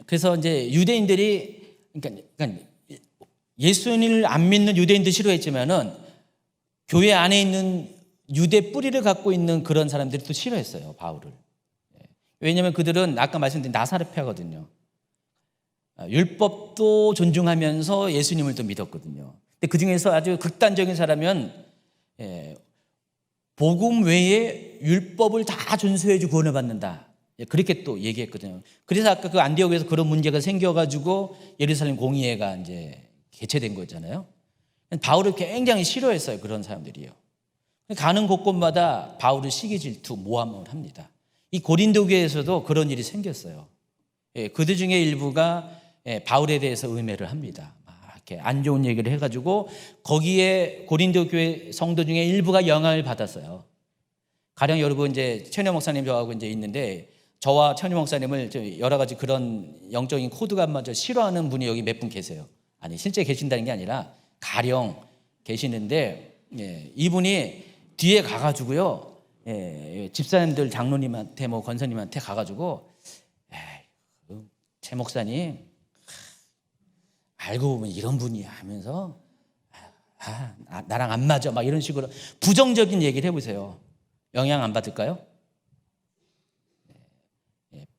그래서 이제 유대인들이 그러니까 예수님을 안 믿는 유대인들 싫어했지만은 교회 안에 있는 유대 뿌리를 갖고 있는 그런 사람들이 또 싫어했어요, 바울을. 왜냐하면 그들은 아까 말씀드린 나사렛파거든요. 율법도 존중하면서 예수님을 또 믿었거든요. 근데 그 중에서 아주 극단적인 사람은 복음 외에 율법을 다 준수해주고 구원을 받는다. 그렇게 또 얘기했거든요. 그래서 아까 그 안디옥에서 그런 문제가 생겨가지고 예루살렘 공의회가 이제 개최된 거잖아요. 바울을 굉장히 싫어했어요, 그런 사람들이요. 가는 곳곳마다 바울을 시기 질투 모함을 합니다. 이 고린도 교회에서도 그런 일이 생겼어요. 그들 중에 일부가 바울에 대해서 음해를 합니다. 이렇게 안 좋은 얘기를 해가지고 거기에 고린도 교회 성도 중에 일부가 영향을 받았어요. 가령 여러분 이제 천여 목사님 저하고 이제 있는데 저와 천여 목사님을 여러 가지 그런 영적인 코드가 안 맞아 싫어하는 분이 여기 몇 분 계세요. 아니 실제 계신다는 게 아니라 가령 계시는데 이분이 뒤에 가가지고요 집사님들 장로님한테 뭐 권사님한테 가가지고 제 목사님 알고 보면 이런 분이야 하면서 나랑 안 맞아 막 이런 식으로 부정적인 얘기를 해보세요. 영향 안 받을까요?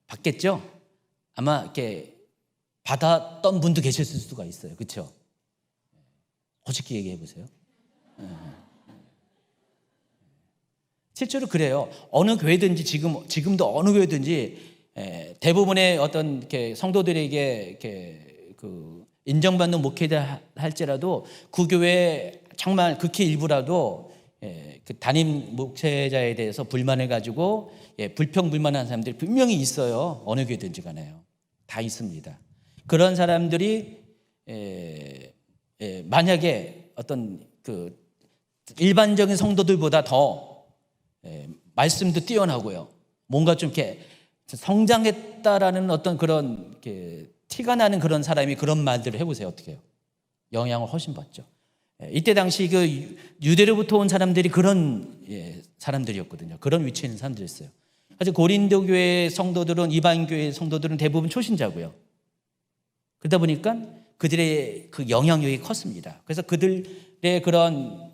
받겠죠? 아마 이렇게 받았던 분도 계셨을 수가 있어요. 그렇죠? 솔직히 얘기해 보세요. 실제로 그래요. 어느 교회든지 지금도 어느 교회든지 대부분의 어떤 이렇게 성도들에게 이렇게 그 인정받는 목회자 할지라도 그 교회 정말 극히 일부라도 그 담임 목회자에 대해서 불만을 가지고 불평불만한 사람들이 분명히 있어요. 어느 교회든지 간에요. 다 있습니다. 그런 사람들이 만약에 어떤 그 일반적인 성도들보다 더 말씀도 뛰어나고요. 뭔가 좀 이렇게 성장했다라는 어떤 그런 이렇게 티가 나는 그런 사람이 그런 말들을 해보세요. 어떻게 해요? 영향을 훨씬 받죠. 이때 당시 그 유대로부터 온 사람들이 그런 사람들이었거든요. 그런 위치에 있는 사람들이었어요. 사실 고린도 교회 성도들은, 이방 교회 성도들은 대부분 초신자고요. 그러다 보니까 그들의 그 영향력이 컸습니다. 그래서 그들의 그런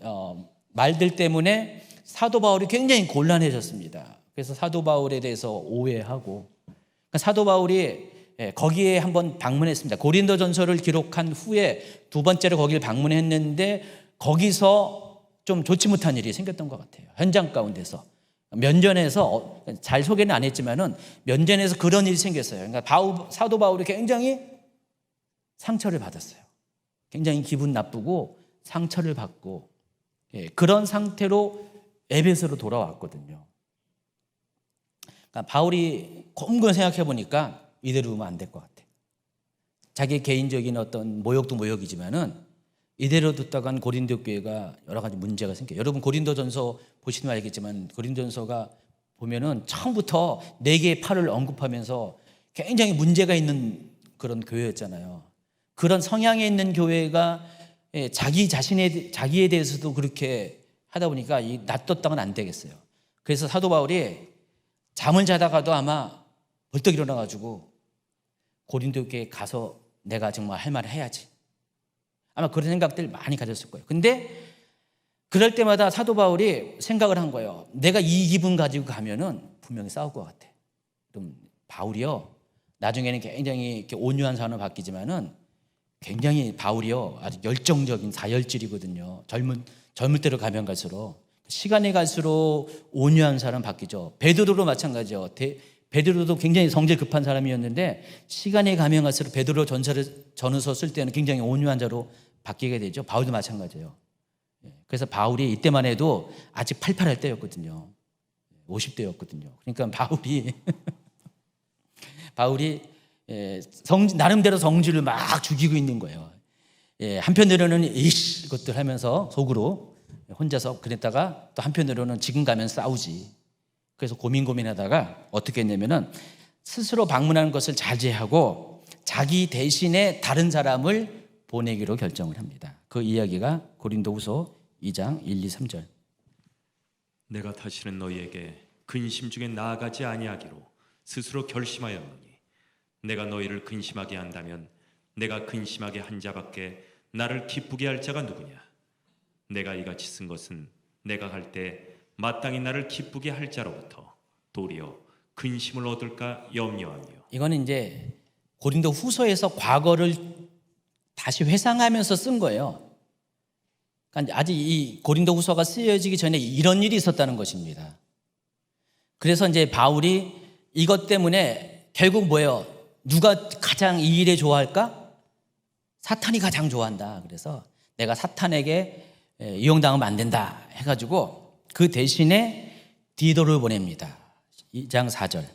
말들 때문에 사도 바울이 굉장히 곤란해졌습니다. 그래서 사도 바울에 대해서 오해하고, 그러니까 사도 바울이 거기에 한번 방문했습니다. 고린도전서를 기록한 후에 두 번째로 거기를 방문했는데 거기서 좀 좋지 못한 일이 생겼던 것 같아요. 현장 가운데서 면전에서, 잘 소개는 안 했지만은 면전에서 그런 일이 생겼어요. 그러니까 사도 바울이 굉장히 상처를 받았어요. 굉장히 기분 나쁘고 상처를 받고, 그런 상태로 에베소로 돌아왔거든요. 그러니까 바울이 곰곰이 생각해 보니까 이대로 두면 안 될 것 같아요. 자기 개인적인 어떤 모욕도 모욕이지만은 이대로 뒀다간 고린도 교회가 여러 가지 문제가 생겨요. 여러분 고린도전서 보시면 알겠지만 고린도전서가 보면은 처음부터 4개의 팔을 언급하면서 굉장히 문제가 있는 그런 교회였잖아요. 그런 성향에 있는 교회가 자기에 대해서도 그렇게 하다 보니까 놔뒀다가는 안 되겠어요. 그래서 사도 바울이 잠을 자다가도 아마 벌떡 일어나가지고 고린도 교회에 가서 내가 정말 할 말을 해야지, 아마 그런 생각들 많이 가졌을 거예요. 근데 그럴 때마다 사도 바울이 생각을 한 거예요. 내가 이 기분 가지고 가면은 분명히 싸울 것 같아. 그럼 바울이요, 나중에는 굉장히 이렇게 온유한 사람으로 바뀌지만은 굉장히 바울이요 아주 열정적인 사열질이거든요. 젊을 때로 가면 갈수록, 시간이 갈수록 온유한 사람 바뀌죠. 베드로도 마찬가지죠. 베드로도 굉장히 성질 급한 사람이었는데 시간이 가면 갈수록 베드로 전후서 쓸 때는 굉장히 온유한 자로 바뀌게 되죠. 바울도 마찬가지예요. 그래서 바울이 이때만 해도 아직 팔팔할 때였거든요. 50대였거든요. 그러니까 바울이 나름대로 성질을 막 죽이고 있는 거예요. 한편으로는 이것들 하면서 속으로 혼자서 그랬다가 또 한편으로는 지금 가면 싸우지. 그래서 고민하다가 어떻게 했냐면은 스스로 방문하는 것을 자제하고 자기 대신에 다른 사람을 보내기로 결정을 합니다. 그 이야기가 고린도후서 2장 1, 2, 3절. 내가 다시는 너희에게 근심 중에 나아가지 아니하기로 스스로 결심하였노니 내가 너희를 근심하게 한다면 내가 근심하게 한 자밖에 나를 기쁘게 할 자가 누구냐. 내가 이같이 쓴 것은 내가 갈 때 마땅히 나를 기쁘게 할 자로부터 도리어 근심을 얻을까 염려하며. 이거는 이제 고린도 후서에서 과거를 다시 회상하면서 쓴 거예요. 그러니까 아직 이 고린도 후서가 쓰여지기 전에 이런 일이 있었다는 것입니다. 그래서 이제 바울이 이것 때문에 결국 뭐예요? 누가 가장 이 일에 좋아할까? 사탄이 가장 좋아한다. 그래서 내가 사탄에게 이용당하면 안 된다 해가지고 그 대신에 디도를 보냅니다. 2장 4절.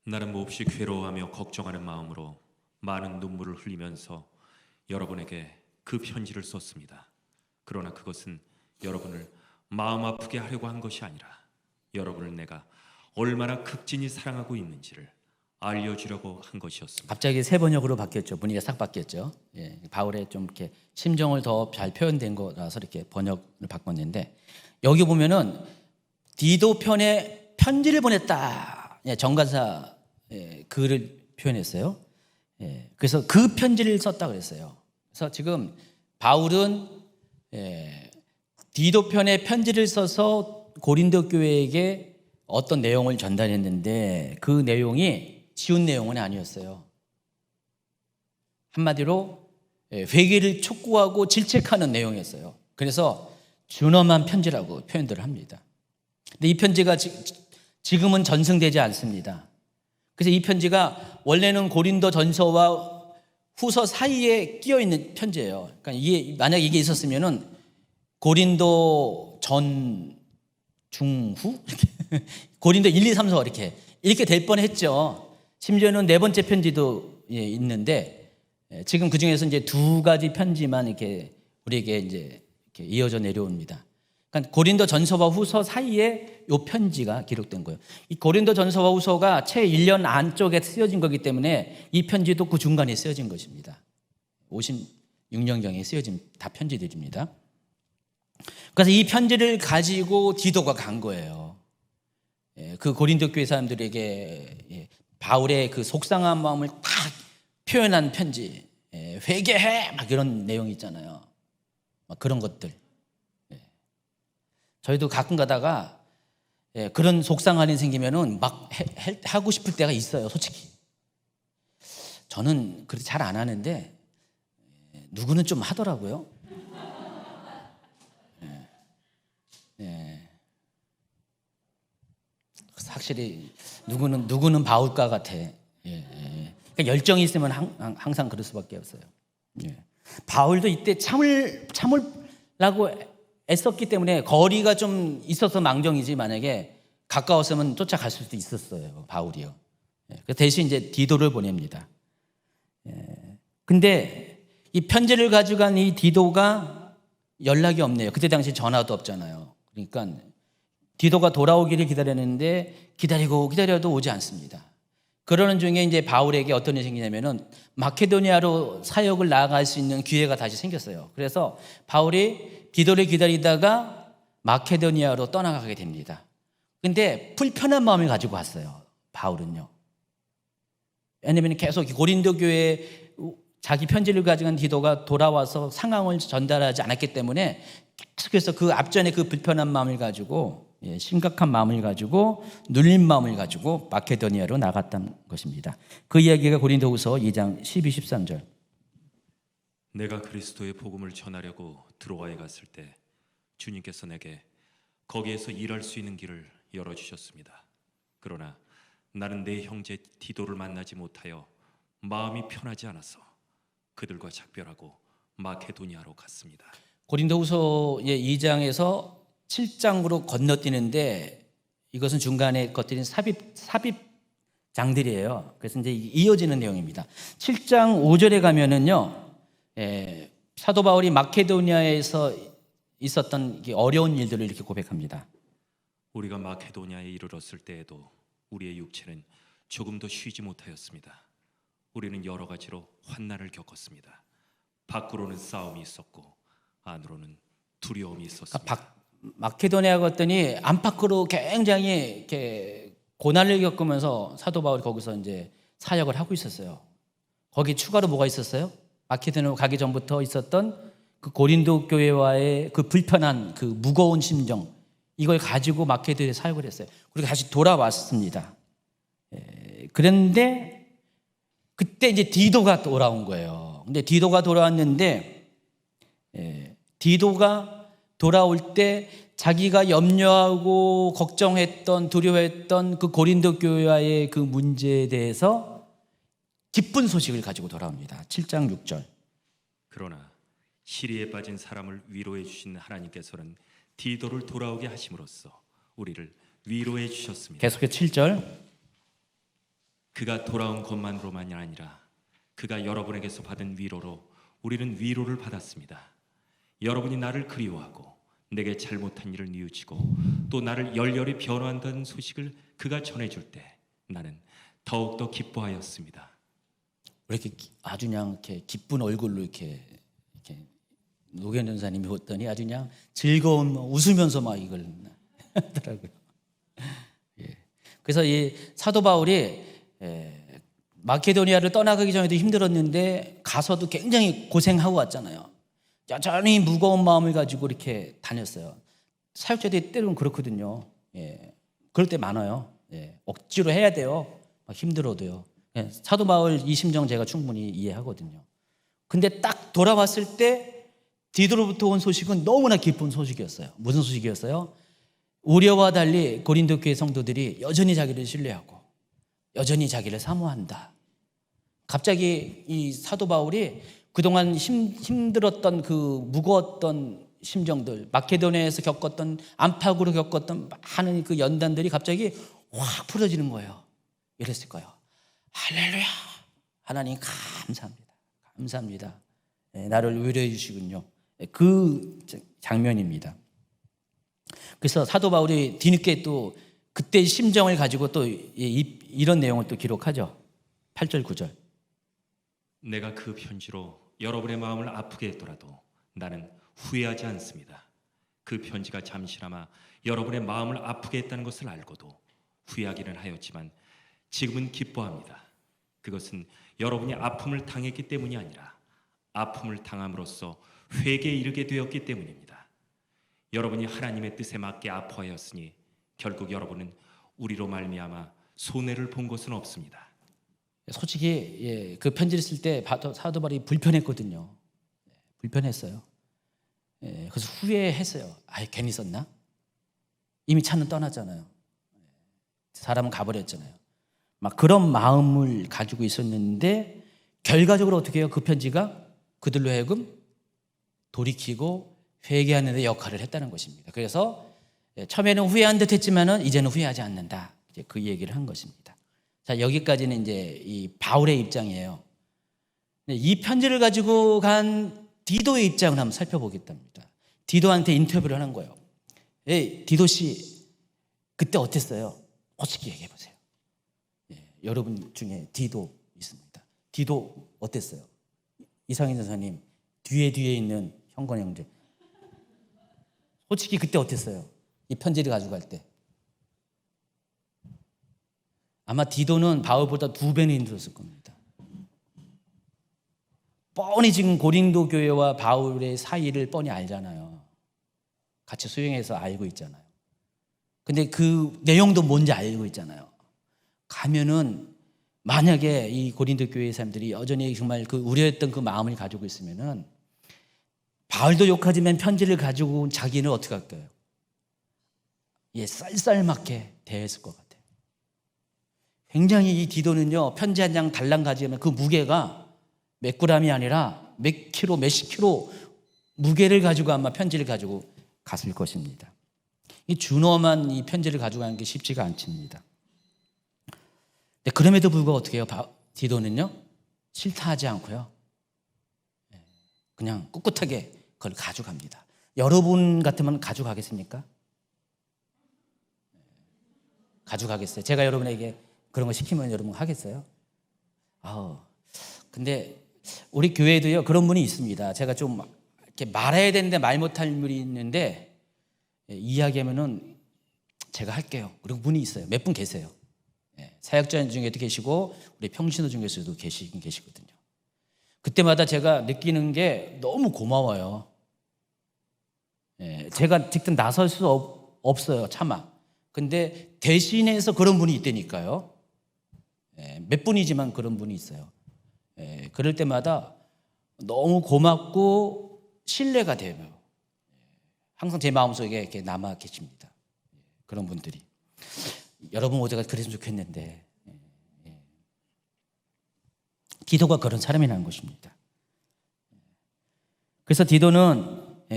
나는 몹시 괴로워하며 걱정하는 마음으로 많은 눈물을 흘리면서 여러분에게 그 편지를 썼습니다. 그러나 그것은 여러분을 마음 아프게 하려고 한 것이 아니라 여러분을 내가 얼마나 극진히 사랑하고 있는지를 알려주려고 한 것이었습니다. 갑자기 세 번역으로 바뀌었죠. 분위기가 싹 바뀌었죠. 바울의 좀 이렇게 심정을 더 잘 표현된 거라서 이렇게 번역을 바꿨는데, 여기 보면은 디도 편에 편지를 보냈다. 정관사 글을 표현했어요. 그래서 그 편지를 썼다 그랬어요. 그래서 지금 바울은 디도 편에 편지를 써서 고린도 교회에게 어떤 내용을 전달했는데 그 내용이 쉬운 내용은 아니었어요. 한마디로 회개를 촉구하고 질책하는 내용이었어요. 그래서 준엄한 편지라고 표현들을 합니다. 근데 이 편지가 지금은 전승되지 않습니다. 그래서 이 편지가 원래는 고린도 전서와 후서 사이에 끼어 있는 편지예요. 그러니까 만약 이게 있었으면은 고린도 전, 중, 후? 고린도 1, 2, 3, 4 이렇게 될 뻔했죠. 심지어는 4번째 편지도 있는데 지금 그 중에서 이제 2가지 편지만 이렇게 우리에게 이제 이렇게 이어져 내려옵니다. 그러니까 고린도 전서와 후서 사이에 이 편지가 기록된 거예요. 이 고린도 전서와 후서가 채 1년 안쪽에 쓰여진 거기 때문에 이 편지도 그 중간에 쓰여진 것입니다. 56년경에 쓰여진 다 편지들입니다. 그래서 이 편지를 가지고 디도가 간 거예요. 그 고린도 교회 사람들에게 바울의 그 속상한 마음을 딱 표현한 편지, 회개해 막 이런 내용이 있잖아요. 막 그런 것들. 저희도 가끔 가다가 그런 속상한 일 생기면은 막 하고 싶을 때가 있어요, 솔직히. 저는 그렇게 잘 안 하는데 누구는 좀 하더라고요. 확실히 누구는 바울과 같아. 그러니까 열정이 있으면 항상 그럴 수밖에 없어요. 바울도 이때 참으라고 애썼기 때문에 거리가 좀 있어서 망정이지, 만약에 가까웠으면 쫓아갈 수도 있었어요, 바울이요. 그래서 대신 이제 디도를 보냅니다. 근데 이 편지를 가져간 이 디도가 연락이 없네요. 그때 당시 전화도 없잖아요. 그러니까 디도가 돌아오기를 기다렸는데 기다려도 오지 않습니다. 그러는 중에 이제 바울에게 어떤 일이 생기냐면은 마케도니아로 사역을 나아갈 수 있는 기회가 다시 생겼어요. 그래서 바울이 디도를 기다리다가 마케도니아로 떠나가게 됩니다. 근데 불편한 마음을 가지고 왔어요, 바울은요. 왜냐하면 계속 고린도 교회에 자기 편지를 가져간 디도가 돌아와서 상황을 전달하지 않았기 때문에 계속해서 그 앞전에 그 불편한 마음을 가지고, 심각한 마음을 가지고, 눌린 마음을 가지고 마케도니아로 나갔던 것입니다. 그 이야기가 고린도후서 2장 12, 13절. 내가 그리스도의 복음을 전하려고 드로아에 갔을 때 주님께서 내게 거기에서 일할 수 있는 길을 열어주셨습니다. 그러나 나는 내 형제 디도를 만나지 못하여 마음이 편하지 않아서 그들과 작별하고 마케도니아로 갔습니다. 고린도후서 2장에서 7장으로 건너뛰는데 이것은 중간에 거뜬 삽입장들이에요. 그래서 이제 이어지는 내용입니다. 7장 5절에 가면은요, 사도 바울이 마케도니아에서 있었던 어려운 일들을 이렇게 고백합니다. 우리가 마케도니아에 이르렀을 때에도 우리의 육체는 조금도 쉬지 못하였습니다. 우리는 여러 가지로 환난을 겪었습니다. 밖으로는 싸움이 있었고 안으로는 두려움이 있었습니다. 마케도니아 갔더니 안팎으로 굉장히 이렇게 고난을 겪으면서 사도 바울이 거기서 이제 사역을 하고 있었어요. 거기 추가로 뭐가 있었어요? 마케도니아 가기 전부터 있었던 그 고린도 교회와의 그 불편한 그 무거운 심정, 이걸 가지고 마케도니아에 사역을 했어요. 그리고 다시 돌아왔습니다. 그런데 그때 이제 디도가 돌아온 거예요. 근데 디도가 돌아왔는데 디도가 돌아올 때 자기가 염려하고 걱정했던, 두려워했던 그 고린도 교회와의 그 문제에 대해서 기쁜 소식을 가지고 돌아옵니다. 7장 6절. 그러나 시리에 빠진 사람을 위로해 주신 하나님께서는 디도를 돌아오게 하심으로써 우리를 위로해 주셨습니다. 계속해서 7절. 그가 돌아온 것만으로만이 아니라 그가 여러분에게서 받은 위로로 우리는 위로를 받았습니다. 여러분이 나를 그리워하고 내게 잘못한 일을 뉘우치고 또 나를 열렬히 변호한다는 소식을 그가 전해줄 때 나는 더욱더 기뻐하였습니다. 왜 이렇게 아주 그냥 이렇게 기쁜 얼굴로 이렇게 노견 전사님이 봤더니 아주 그냥 즐거운, 웃으면서 막 이걸 하더라고요. 그래서 이 사도 바울이 마케도니아를 떠나가기 전에도 힘들었는데 가서도 굉장히 고생하고 왔잖아요. 여전히 무거운 마음을 가지고 이렇게 다녔어요. 사역자들이 때로는 그렇거든요. 그럴 때 많아요. 억지로 해야 돼요. 막 힘들어도요. 사도 바울 이 심정 제가 충분히 이해하거든요. 근데 딱 돌아왔을 때 디도로부터 온 소식은 너무나 기쁜 소식이었어요. 무슨 소식이었어요? 우리와 달리 고린도 교회 성도들이 여전히 자기를 신뢰하고 여전히 자기를 사모한다. 갑자기 이 사도 바울이 그동안 힘들었던 그 무거웠던 심정들, 마케도니아에서 겪었던, 안팎으로 겪었던 많은 그 연단들이 갑자기 확 풀어지는 거예요. 이랬을 거예요. 할렐루야! 하나님 감사합니다. 감사합니다. 나를 위로해 주시군요. 그 장면입니다. 그래서 사도 바울이 뒤늦게 또 그때의 심정을 가지고 또 이런 내용을 또 기록하죠. 8절 9절. 내가 그 편지로 여러분의 마음을 아프게 했더라도 나는 후회하지 않습니다. 그 편지가 잠시나마 여러분의 마음을 아프게 했다는 것을 알고도 후회하기는 하였지만 지금은 기뻐합니다. 그것은 여러분이 아픔을 당했기 때문이 아니라 아픔을 당함으로써 회개에 이르게 되었기 때문입니다. 여러분이 하나님의 뜻에 맞게 아파하였으니 결국 여러분은 우리로 말미암아 손해를 본 것은 없습니다. 솔직히 그 편지를 쓸 때 사도 바울이 불편했거든요. 불편했어요. 그래서 후회했어요. 괜히 썼나? 이미 차는 떠났잖아요. 사람은 가버렸잖아요. 막 그런 마음을 가지고 있었는데 결과적으로 어떻게 해요? 그 편지가 그들로 하여금 돌이키고 회개하는 데 역할을 했다는 것입니다. 그래서 처음에는 후회한 듯 했지만은 이제는 후회하지 않는다. 이제 그 얘기를 한 것입니다. 자, 여기까지는 이제 이 바울의 입장이에요. 이 편지를 가지고 간 디도의 입장을 한번 살펴보겠답니다. 디도한테 인터뷰를 하는 거예요. 디도 씨, 그때 어땠어요? 솔직히 얘기해 보세요. 여러분 중에 디도 있습니다. 디도 어땠어요? 이상인 전사님, 뒤에 있는 형건 형제. 솔직히 그때 어땠어요? 이 편지를 가지고 갈 때. 아마 디도는 바울보다 2배는 힘들었을 겁니다. 뻔히 지금 고린도 교회와 바울의 사이를 뻔히 알잖아요. 같이 수행해서 알고 있잖아요. 근데 그 내용도 뭔지 알고 있잖아요. 가면은 만약에 이 고린도 교회 사람들이 여전히 정말 그 우려했던 그 마음을 가지고 있으면은 바울도 욕하지만 편지를 가지고 온 자기는 어떻게 할까요? 쌀쌀맞게 대했을 것 같아요. 굉장히 이 디도는요, 편지 한 장 달랑 가지면 그 무게가 몇 그램이 아니라 몇 킬로, 몇십 킬로 무게를 가지고 아마 편지를 가지고 갔을 것입니다. 이 준엄한 이 편지를 가지고 가는 게 쉽지가 않습니다. 그럼에도 불구하고 어떻게 해요? 디도는요, 싫다 하지 않고요, 그냥 꿋꿋하게 그걸 가져갑니다. 여러분 같으면 가져가겠습니까? 가져가겠어요? 제가 여러분에게 그런 거 시키면 여러분 하겠어요? 근데 우리 교회도요, 그런 분이 있습니다. 제가 좀 이렇게 말해야 되는데 말 못할 분이 있는데, 이야기하면은 제가 할게요. 그리고 분이 있어요. 몇 분 계세요. 사역자 중에도 계시고 우리 평신도 중에서도 계시긴 계시거든요. 그때마다 제가 느끼는 게 너무 고마워요. 제가 직접 나설 수 없어요, 차마. 근데 대신해서 그런 분이 있다니까요. 몇 분이지만 그런 분이 있어요. 그럴 때마다 너무 고맙고 신뢰가 돼요. 항상 제 마음속에 이렇게 남아 계십니다. 그런 분들이. 여러분 모두가 그랬으면 좋겠는데, 디도가 그런 사람이라는 것입니다. 그래서 디도는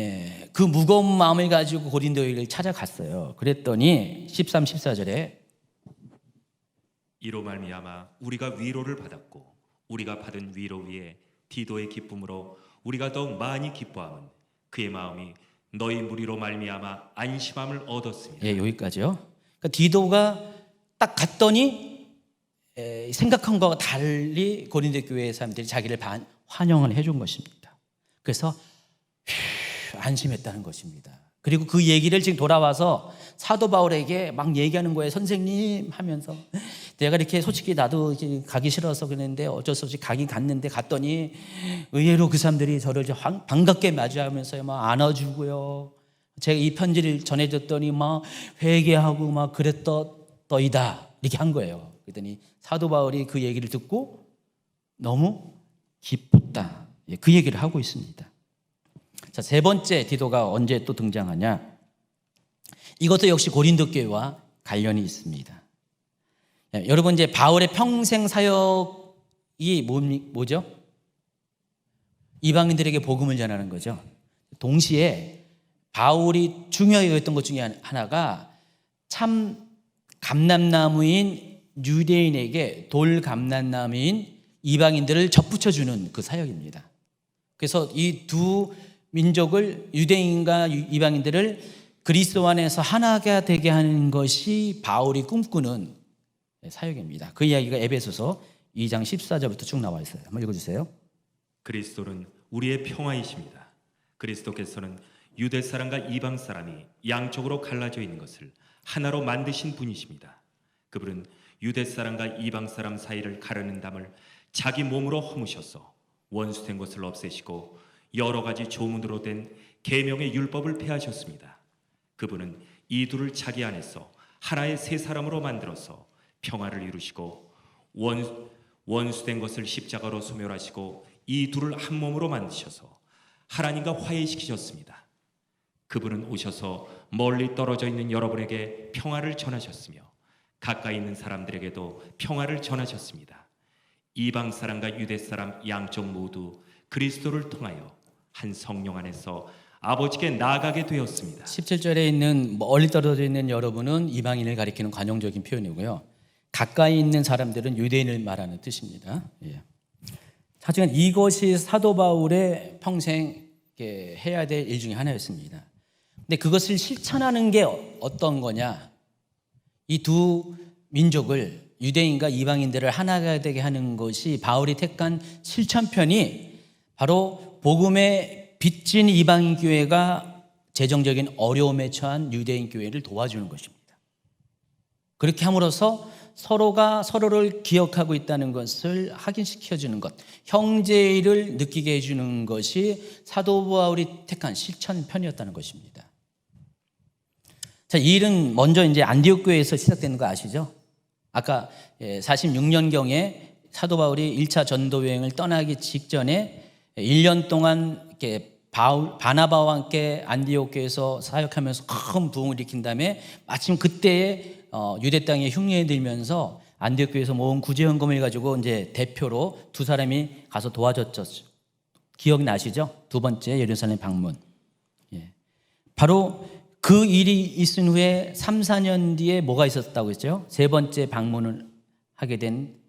그 무거운 마음을 가지고 고린도를 찾아갔어요. 그랬더니 13, 14절에 이로 말미암아 우리가 위로를 받았고 우리가 받은 위로 위에 디도의 기쁨으로 우리가 더욱 많이 기뻐함은 그의 마음이 너희 무리로 말미암아 안심함을 얻었습니다. 여기까지요. 그러니까 디도가 딱 갔더니 생각한 것과 달리 고린도 교회 사람들이 자기를 환영을 해준 것입니다. 그래서 안심했다는 것입니다. 그리고 그 얘기를 지금 돌아와서 사도 바울에게 막 얘기하는 거예요. 선생님 하면서, 내가 이렇게 솔직히 나도 가기 싫어서 그랬는데 어쩔 수 없이 가긴 갔는데, 갔더니 의외로 그 사람들이 저를 반갑게 맞이하면서 막 안아주고요, 제가 이 편지를 전해줬더니 막 회개하고 막 그랬더이다 이렇게 한 거예요. 그랬더니 사도 바울이 그 얘기를 듣고 너무 기뻤다, 그 얘기를 하고 있습니다. 자, 세 번째 디도가 언제 또 등장하냐? 이것도 역시 고린도 교회와 관련이 있습니다. 여러분, 이제 바울의 평생 사역이 뭐죠? 이방인들에게 복음을 전하는 거죠. 동시에 바울이 중요하게 여겼던 것 중에 하나가 참 감람나무인 유대인에게 돌 감람나무인 이방인들을 접붙여주는 그 사역입니다. 그래서 이 두 민족을 유대인과 이방인들을 그리스도 안에서 하나가 되게 하는 것이 바울이 꿈꾸는 사역입니다. 그 이야기가 에베소서 2장 14절부터 쭉 나와 있어요. 한번 읽어주세요. 그리스도는 우리의 평화이십니다. 그리스도께서는 유대 사람과 이방 사람이 양쪽으로 갈라져 있는 것을 하나로 만드신 분이십니다. 그분은 유대 사람과 이방 사람 사이를 가르는 담을 자기 몸으로 허무셔서 원수된 것을 없애시고 여러 가지 조문으로 된 계명의 율법을 폐하셨습니다. 그분은 이 둘을 자기 안에서 하나의 새 사람으로 만들어서 평화를 이루시고 원수된 것을 십자가로 소멸하시고 이 둘을 한 몸으로 만드셔서 하나님과 화해시키셨습니다. 그분은 오셔서 멀리 떨어져 있는 여러분에게 평화를 전하셨으며 가까이 있는 사람들에게도 평화를 전하셨습니다. 이방 사람과 유대 사람 양쪽 모두 그리스도를 통하여 한 성령 안에서 아버지께 나아가게 되었습니다. 17절에 있는 멀리 떨어져 있는 여러분은 이방인을 가리키는 관용적인 표현이고요. 가까이 있는 사람들은 유대인을 말하는 뜻입니다. 하지만 이것이 사도 바울의 평생 해야 될 일 중에 하나였습니다. 근데 그것을 실천하는 게 어떤 거냐? 이 두 민족을 유대인과 이방인들을 하나가 되게 하는 것이 바울이 택한 실천편이 바로 복음의 빚진 이방인 교회가 재정적인 어려움에 처한 유대인 교회를 도와주는 것입니다. 그렇게 함으로써 서로가 서로를 기억하고 있다는 것을 확인시켜주는 것, 형제를 느끼게 해주는 것이 사도 바울이 택한 실천편이었다는 것입니다. 자, 이 일은 먼저 이제 안디옥 교회에서 시작되는 거 아시죠? 아까 46년경에 사도 바울이 1차 전도 여행을 떠나기 직전에 1년 동안 이렇게 바나바와 함께 안디옥 교회에서 사역하면서 큰 부흥을 일으킨 다음에 마침 그때에 유대 땅에 흉년이 들면서 안디옥 교회에서 모은 구제 헌금을 가지고 이제 대표로 두 사람이 가서 도와줬죠. 기억나시죠? 두 번째 예루살렘 방문. 바로 그 일이 있은 후에 3, 4년 뒤에 뭐가 있었다고 했죠? 세 번째 방문을 하게 된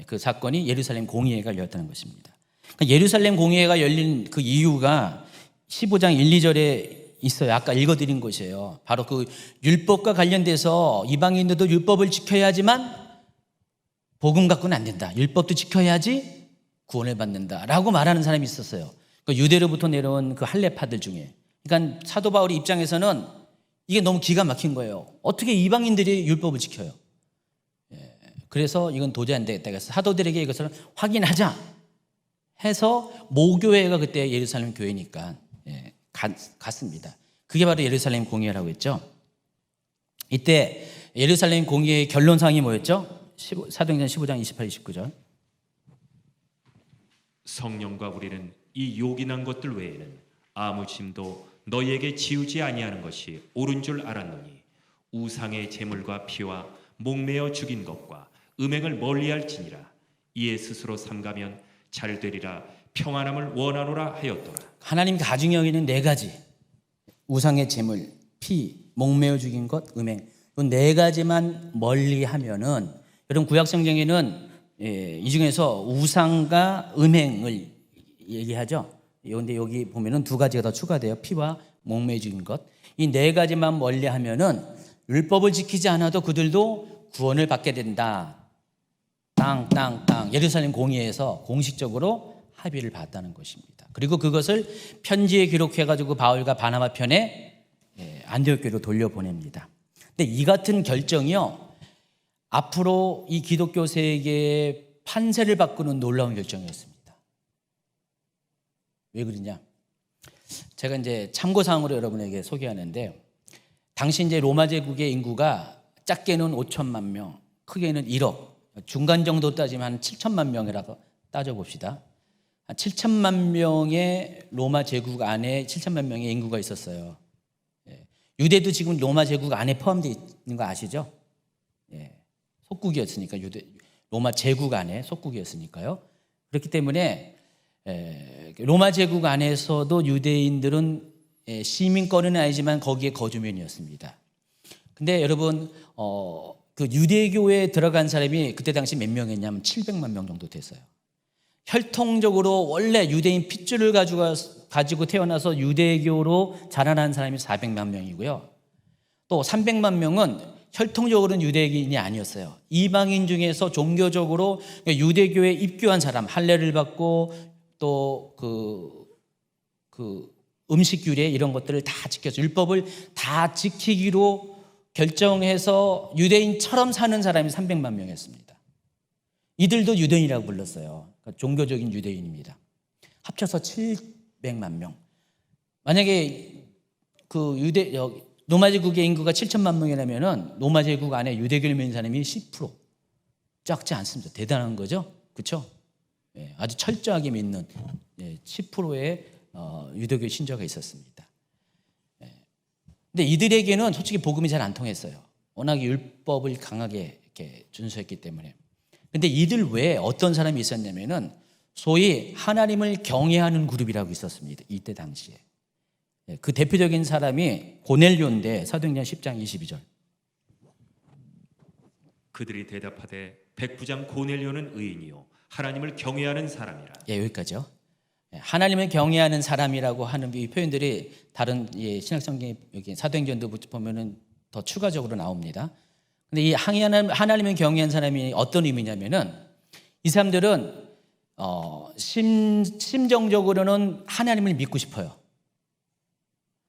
그 사건이 예루살렘 공의회가 열렸다는 것입니다. 그러니까 예루살렘 공의회가 열린 그 이유가 15장 1, 2절에 있어요. 아까 읽어드린 것이에요. 바로 그 율법과 관련돼서 이방인들도 율법을 지켜야 하지만 복음 갖고는 안 된다. 율법도 지켜야지 구원을 받는다라고 말하는 사람이 있었어요. 그 유대로부터 내려온 그 할례파들 중에. 그러니까 사도 바울의 입장에서는 이게 너무 기가 막힌 거예요. 어떻게 이방인들이 율법을 지켜요? 그래서 이건 도저히 안 되겠다. 그래서 사도들에게 이것을 확인하자 해서 모교회가 그때 예루살렘 교회니까 갔습니다. 그게 바로 예루살렘 공의회라고 했죠. 이때 예루살렘 공의회의 결론사항이 뭐였죠? 사도행전 15장 28, 29절. 성령과 우리는 이 요긴한 것들 외에는 아무 짐도 너희에게 지우지 아니하는 것이 옳은 줄 알았노니 우상의 제물과 피와 목매어 죽인 것과 음행을 멀리할지니라. 이에 스스로 삼가면 잘 되리라. 평안함을 원하노라 하였더라. 하나님 가중히 여기는 네 가지, 우상의 제물, 피, 목매어 죽인 것, 음행, 이 네 가지만 멀리하면은, 여러분 구약 성경에는 이 중에서 우상과 음행을 얘기하죠. 그런데 여기 보면은 두 가지가 더 추가돼요. 피와 목매어 죽인 것. 이 네 가지만 멀리하면은 율법을 지키지 않아도 그들도 구원을 받게 된다. 땅 예루살렘 공의회에서 공식적으로 합의를 봤다는 것입니다. 그리고 그것을 편지에 기록해가지고 바울과 바나바 편에 안디옥 교회로 돌려보냅니다. 근데 이 같은 결정이요, 앞으로 이 기독교 세계의 판세를 바꾸는 놀라운 결정이었습니다. 왜 그러냐? 제가 이제 참고사항으로 여러분에게 소개하는데, 당시 이제 로마 제국의 인구가 작게는 5천만 명, 크게는 1억, 중간 정도 따지면 한 7천만 명이라고 따져봅시다. 7천만 명의 로마 제국 안에 7천만 명의 인구가 있었어요. 유대도 지금 로마 제국 안에 포함되어 있는 거 아시죠? 속국이었으니까, 로마 제국 안에 속국이었으니까요. 그렇기 때문에 로마 제국 안에서도 유대인들은 시민권은 아니지만 거기에 거주민이었습니다. 근데 여러분 그 유대교회에 들어간 사람이 그때 당시 몇 명이었냐면 700만 명 정도 됐어요. 혈통적으로 원래 유대인 핏줄을 가지고 태어나서 유대교로 자라난 사람이 400만 명이고요. 또 300만 명은 혈통적으로는 유대인이 아니었어요. 이방인 중에서 종교적으로 유대교에 입교한 사람, 할례를 받고 또 그 음식 규례 이런 것들을 다 지켜서 율법을 다 지키기로 결정해서 유대인처럼 사는 사람이 300만 명이었습니다. 이들도 유대인이라고 불렀어요. 그러니까 종교적인 유대인입니다. 합쳐서 700만 명. 만약에 로마 제국의 인구가 7천만 명이라면은 로마 제국 안에 유대교를 믿는 사람이 10%. 작지 않습니다. 대단한 거죠, 그렇죠? 아주 철저하게 믿는 10%의 유대교 신자가 있었습니다. 근데 이들에게는 솔직히 복음이 잘 안 통했어요. 워낙 율법을 강하게 이렇게 준수했기 때문에. 근데 이들 외에 어떤 사람이 있었냐면은 소위 하나님을 경외하는 그룹이라고 있었습니다. 이때 당시에. 그 대표적인 사람이 고넬료인데 사도행전 10장 22절. 그들이 대답하되 백부장 고넬료는 의인이요 하나님을 경외하는 사람이라. 여기까지요. 하나님을 경외하는 사람이라고 하는 이 표현들이 다른 신약성경 여기 사도행전도 보면은 더 추가적으로 나옵니다. 근데 이 하나님을 경외하는 사람이 어떤 의미냐면은 이 사람들은 심정적으로는 하나님을 믿고 싶어요.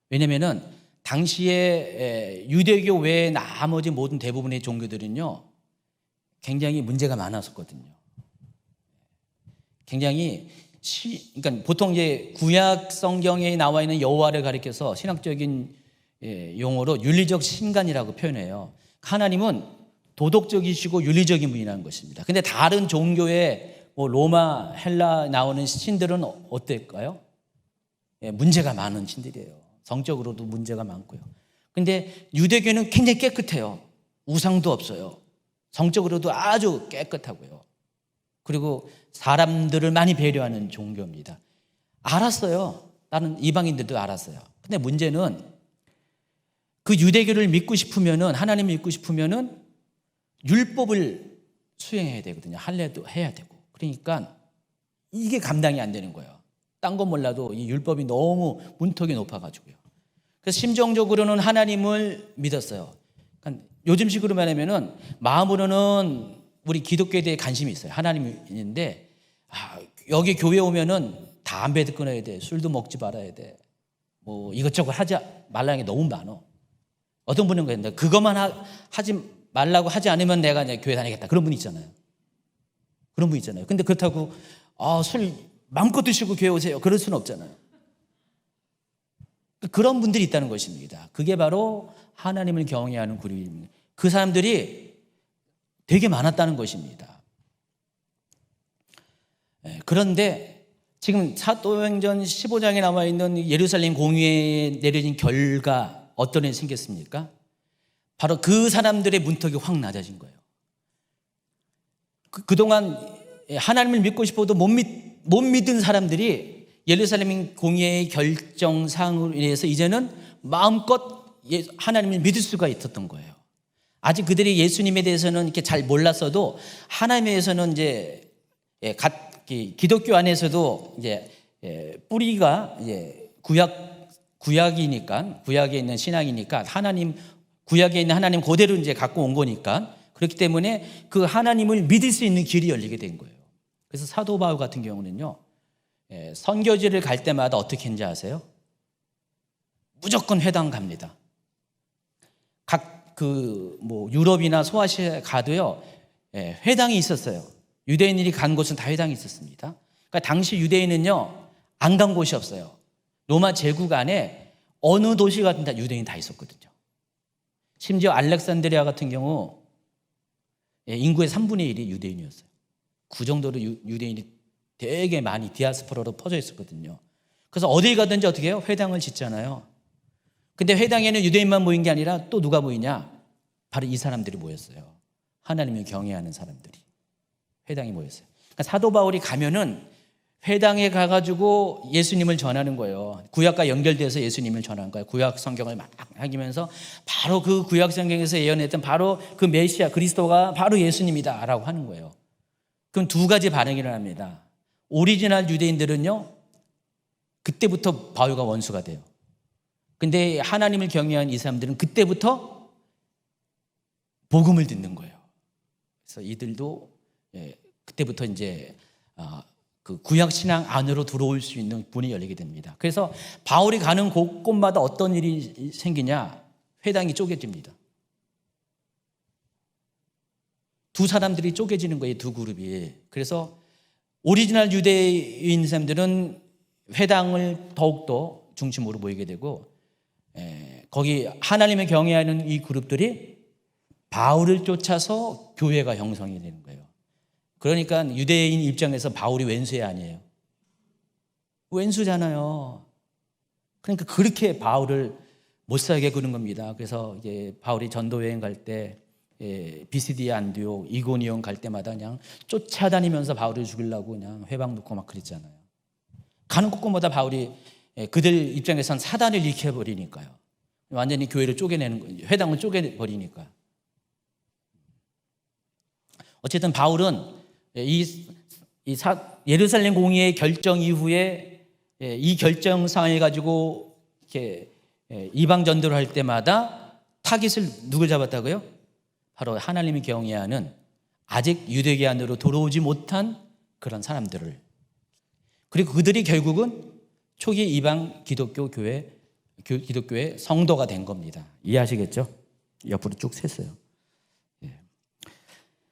왜냐면은 당시에 유대교 외에 나머지 모든 대부분의 종교들은요 굉장히 문제가 많았었거든요. 굉장히 그러니까 보통 이제 구약 성경에 나와 있는 여호와를 가리켜서 신학적인 용어로 윤리적 신간이라고 표현해요. 하나님은 도덕적이시고 윤리적인 분이라는 것입니다. 근데 다른 종교의 로마, 헬라 나오는 신들은 어떨까요? 문제가 많은 신들이에요. 성적으로도 문제가 많고요. 근데 유대교는 굉장히 깨끗해요. 우상도 없어요. 성적으로도 아주 깨끗하고요. 그리고 사람들을 많이 배려하는 종교입니다. 알았어요. 다른 이방인들도 알았어요. 근데 문제는 그 유대교를 믿고 싶으면은 하나님을 믿고 싶으면은 율법을 수행해야 되거든요. 할례도 해야 되고. 그러니까 이게 감당이 안 되는 거예요. 딴 건 몰라도 이 율법이 너무 문턱이 높아가지고요. 그래서 심정적으로는 하나님을 믿었어요. 그러니까 요즘식으로 말하면은 마음으로는 우리 기독교에 대해 관심이 있어요. 하나님이 있는데 여기 교회 오면은 담배도 끊어야 돼, 술도 먹지 말아야 돼, 뭐 이것저것 하지 말라는 게 너무 많어. 어떤 분은 그랬는데 그것만 하지 말라고 하지 않으면 내가 이제 교회 다니겠다. 그런 분 있잖아요. 그런 분 있잖아요. 근데 그렇다고 술 마음껏 드시고 교회 오세요. 그럴 수는 없잖아요. 그런 분들이 있다는 것입니다. 그게 바로 하나님을 경외하는 그룹입니다. 그 사람들이 되게 많았다는 것입니다. 그런데 지금 사도행전 15장에 나와 있는 예루살렘 공의회에 내려진 결과 어떤 일이 생겼습니까? 바로 그 사람들의 문턱이 확 낮아진 거예요. 그동안 하나님을 믿고 싶어도 못 믿은 사람들이 예루살렘 공의회의 결정상으로 인해서 이제는 마음껏 하나님을 믿을 수가 있었던 거예요. 아직 그들이 예수님에 대해서는 이렇게 잘 몰랐어도 하나님에 대해서는 이제 기독교 안에서도 이제 뿌리가 이제 구약이니까 구약에 있는 신앙이니까 구약에 있는 하나님 그대로 이제 갖고 온 거니까 그렇기 때문에 그 하나님을 믿을 수 있는 길이 열리게 된 거예요. 그래서 사도 바울 같은 경우는요 선교지를 갈 때마다 어떻게 했는지 아세요? 무조건 회당 갑니다. 유럽이나 소아시아에 가도요 회당이 있었어요. 유대인들이 간 곳은 다 회당이 있었습니다. 그러니까 당시 유대인은요 안 간 곳이 없어요. 로마 제국 안에 어느 도시 같은 데 유대인이 다 있었거든요. 심지어 알렉산드리아 같은 경우 인구의 3분의 1이 유대인이었어요. 그 정도로 유대인이 되게 많이 디아스포라로 퍼져 있었거든요. 그래서 어디 가든지 어떻게 해요? 회당을 짓잖아요. 근데 회당에는 유대인만 모인 게 아니라 또 누가 모이냐? 바로 이 사람들이 모였어요. 하나님을 경외하는 사람들이 회당에 모였어요. 그러니까 사도 바울이 가면은 회당에 가가지고 예수님을 전하는 거예요. 구약과 연결돼서 예수님을 전하는 거예요. 구약 성경을 막 하면서 바로 그 구약 성경에서 예언했던 바로 그 메시아 그리스도가 바로 예수님이다라고 하는 거예요. 그럼 두 가지 반응이 일어납니다. 오리지널 유대인들은요, 그때부터 바울과 원수가 돼요. 근데 하나님을 경외한 이 사람들은 그때부터 복음을 듣는 거예요. 그래서 이들도 그때부터 이제 그 구약 신앙 안으로 들어올 수 있는 문이 열리게 됩니다. 그래서 바울이 가는 곳곳마다 어떤 일이 생기냐? 회당이 쪼개집니다. 두 사람들이 쪼개지는 거예요, 두 그룹이. 그래서 오리지널 유대인 사람들은 회당을 더욱더 중심으로 모이게 되고, 거기 하나님을 경외하는 이 그룹들이 바울을 쫓아서 교회가 형성이 되는 거예요. 그러니까 유대인 입장에서 바울이 왼수야 아니에요. 왼수잖아요. 그러니까 그렇게 바울을 못 살게 구는 겁니다. 그래서 이제 바울이 전도 여행 갈 때 비시디아 안디옥 이고니온 갈 때마다 그냥 쫓아다니면서 바울을 죽이려고 그냥 회방 놓고 막 그랬잖아요. 가는 곳곳마다 바울이 그들 입장에선 사단을 일으켜버리니까요. 완전히 교회를 쪼개내는 거예요. 회당을 쪼개버리니까. 어쨌든 바울은 예루살렘 공의의 결정 이후에 이 결정상을 가지고 이렇게 이방 전도를 할 때마다 타깃을 누굴 잡았다고요? 바로 하나님이 경외하는 아직 유대계 안으로 들어오지 못한 그런 사람들을. 그리고 그들이 결국은 초기 이방 기독교의 성도가 된 겁니다. 이해하시겠죠? 옆으로 쭉 샜어요.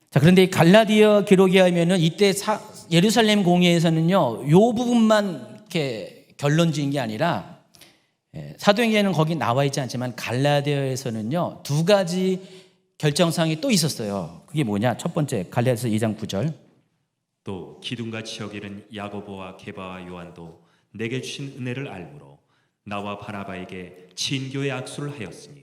자, 그런데 갈라디아 기록에 하면은 이때 예루살렘 공의에서는요, 요 부분만 이렇게 결론 지은 게 아니라, 사도행전에는 거기 나와 있지 않지만 갈라디아에서는요, 두 가지 결정사항이 또 있었어요. 그게 뭐냐? 첫 번째, 갈라디아서 2장 9절. 또 기둥같이 여기는 야고보와 게바와 요한도 내게 주신 은혜를 알므로 나와 바나바에게 친교의 악수를 하였으니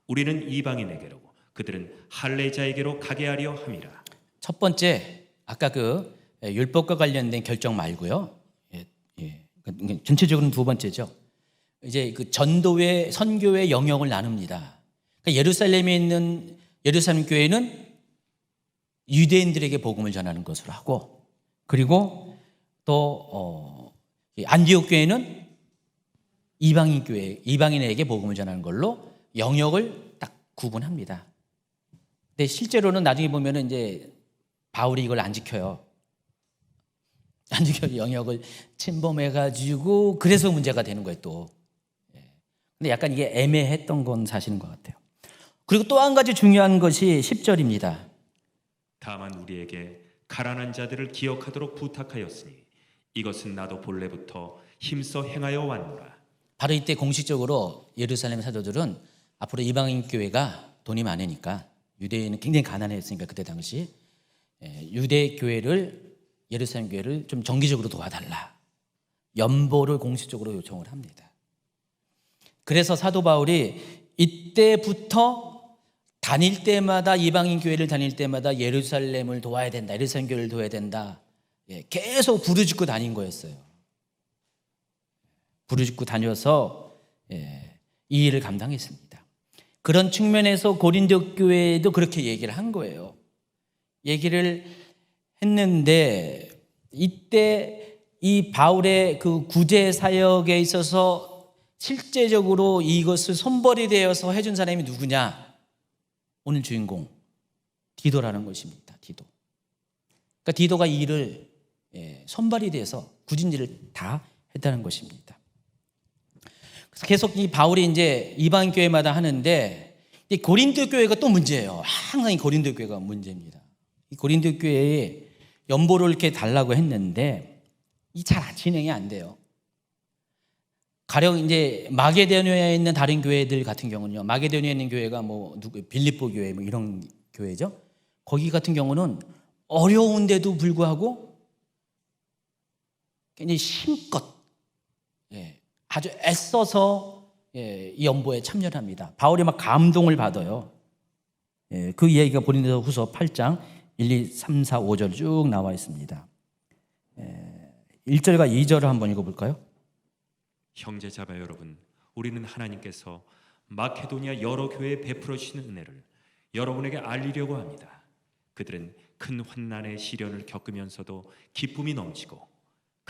우리는 이방인에게로 그들은 할례자에게로 가게 하려 함이라. 첫 번째, 아까 그 율법과 관련된 결정 말고요. 전체적으로는 두 번째죠. 이제 그 전도의 선교의 영역을 나눕니다. 그러니까 예루살렘에 있는 예루살렘 교회는 유대인들에게 복음을 전하는 것으로 하고, 그리고 또 안디옥 교회는 이방인 교회, 이방인에게 복음을 전하는 걸로 영역을 딱 구분합니다. 근데 실제로는 나중에 보면은 이제 바울이 이걸 안 지켜요. 안 지켜 영역을 침범해가지고 그래서 문제가 되는 거예요 또. 근데 약간 이게 애매했던 건 사실인 것 같아요. 그리고 또 한 가지 중요한 것이 10절입니다. 다만 우리에게 가난한 자들을 기억하도록 부탁하였으니 이것은 나도 본래부터 힘써 행하여 왔노라. 바로 이때 공식적으로 예루살렘 사도들은 앞으로 이방인 교회가 돈이 많으니까, 유대인은 굉장히 가난했으니까 그때 당시 유대 교회를, 예루살렘 교회를 좀 정기적으로 도와달라, 연보를 공식적으로 요청을 합니다. 그래서 사도 바울이 이때부터 다닐 때마다, 이방인 교회를 다닐 때마다 예루살렘을 도와야 된다, 예루살렘 교회를 도와야 된다, 계속 부르짖고 다닌 거였어요. 부르짖고 다녀서 이 일을 감당했습니다. 그런 측면에서 고린도 교회도 그렇게 얘기를 한 거예요. 얘기를 했는데, 이때 이 바울의 그 구제 사역에 있어서 실제적으로 이것을 손벌이 되어서 해준 사람이 누구냐? 오늘 주인공 디도라는 것입니다. 디도. 그러니까 디도가 이 일을 손발이 돼서 굳은 일을 다 했다는 것입니다. 그래서 계속 이 바울이 이제 이방 교회마다 하는데, 이 고린도 교회가 또 문제예요. 항상 이 고린도 교회가 문제입니다. 이 고린도 교회에 연보를 이렇게 달라고 했는데 이 잘 진행이 안 돼요. 가령 이제 마게도니아에 있는 다른 교회들 같은 경우는요, 마게도니아에 있는 교회가 뭐 빌립보 교회 뭐 이런 교회죠. 거기 같은 경우는 어려운데도 불구하고 굉장히 힘껏 아주 애써서 이 연보에 참여를 합니다. 바울이 막 감동을 받아요. 그 이야기가 고린도후서 8장 1, 2, 3, 4, 5절 쭉 나와 있습니다. 1절과 2절을 한번 읽어볼까요? 형제자매 여러분, 우리는 하나님께서 마케도니아 여러 교회에 베풀어 주시는 은혜를 여러분에게 알리려고 합니다. 그들은 큰 환난의 시련을 겪으면서도 기쁨이 넘치고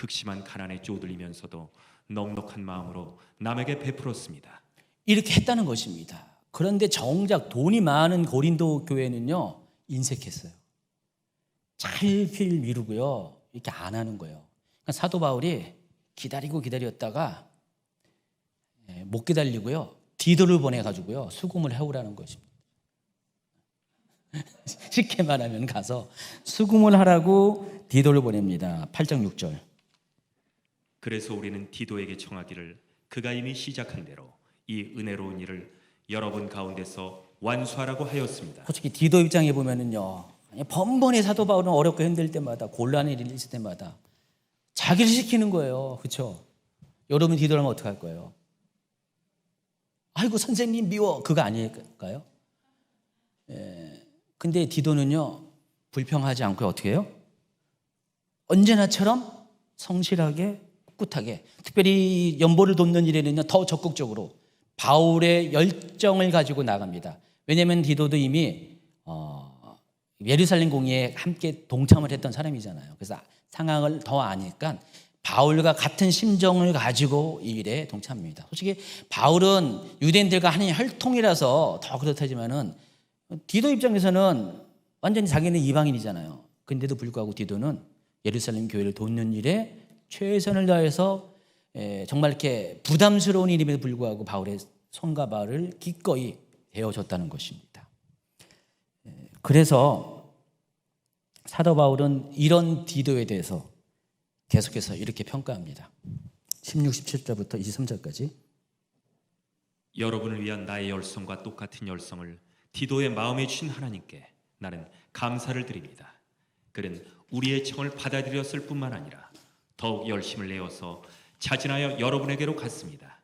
극심한 가난에 쪼들리면서도 넉넉한 마음으로 남에게 베풀었습니다. 이렇게 했다는 것입니다. 그런데 정작 돈이 많은 고린도 교회는요, 인색했어요. 찰필 미루고요, 이렇게 안 하는 거예요. 그러니까 사도 바울이 기다렸다가 못 기다리고요, 디도를 보내가지고요, 수금을 해오라는 것입니다. 쉽게 말하면 가서 수금을 하라고 디도를 보냅니다. 8장 6절. 그래서 우리는 디도에게 청하기를 그가 이미 시작한 대로 이 은혜로운 일을 여러분 가운데서 완수하라고 하였습니다. 솔직히 디도 입장에 보면은요, 번번이 사도 바울은 어렵고 힘들 때마다, 곤란한 일이 있을 때마다 자기를 시키는 거예요. 그렇죠? 여러분 디도라면 어떻게 할 거예요? 아이고 선생님 미워, 그거 아닐까요? 근데 디도는요, 불평하지 않고 어떻게 해요? 언제나처럼 성실하게 꿋꿋하게, 특별히 연보를 돕는 일에는요, 더 적극적으로 바울의 열정을 가지고 나갑니다. 왜냐하면 디도도 이미 예루살렘 공의에 함께 동참을 했던 사람이잖아요. 그래서 상황을 더 아니까 바울과 같은 심정을 가지고 이 일에 동참합니다. 솔직히 바울은 유대인들과 하는 혈통이라서 더 그렇다지만은 디도 입장에서는 완전히 자기는 이방인이잖아요. 근데도 불구하고 디도는 예루살렘 교회를 돕는 일에 최선을 다해서 정말 이렇게 부담스러운 일임에도 불구하고 바울의 손과 발을 기꺼이 대어줬다는 것입니다. 그래서 사도 바울은 이런 디도에 대해서 계속해서 이렇게 평가합니다. 16, 17절부터 23절까지. 여러분을 위한 나의 열성과 똑같은 열성을 디도의 마음에 주신 하나님께 나는 감사를 드립니다. 그는 우리의 청을 받아들였을 뿐만 아니라 더욱 열심을 내어서 자진하여 여러분에게로 갔습니다.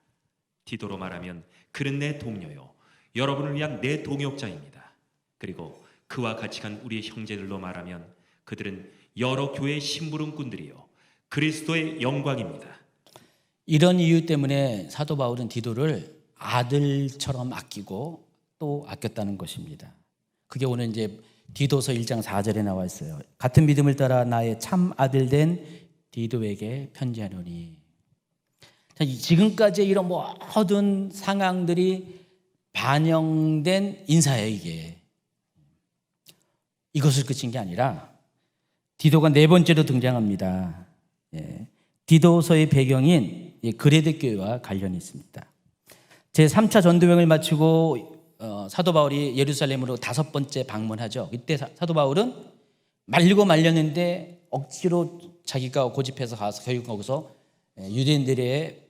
디도로 말하면 그는 내 동료요, 여러분을 위한 내 동역자입니다. 그리고 그와 같이 간 우리의 형제들로 말하면 그들은 여러 교회의 심부름꾼들이요 그리스도의 영광입니다. 이런 이유 때문에 사도 바울은 디도를 아들처럼 아끼고 또 아꼈다는 것입니다. 그게 오늘 이제 디도서 1장 4절에 나와 있어요. 같은 믿음을 따라 나의 참 아들 된 디도에게 편지하노니. 지금까지 이런 모든 상황들이 반영된 인사예요, 이게. 이것을 그친 게 아니라 디도가 네 번째로 등장합니다. 디도서의 배경인 그레데 교회와 관련이 있습니다. 제3차 전도여행을 마치고 사도 바울이 예루살렘으로 5번째 방문하죠. 이때 사도 바울은 말리고 말렸는데 억지로 자기가 고집해서 가서 결국 거기서 유대인들의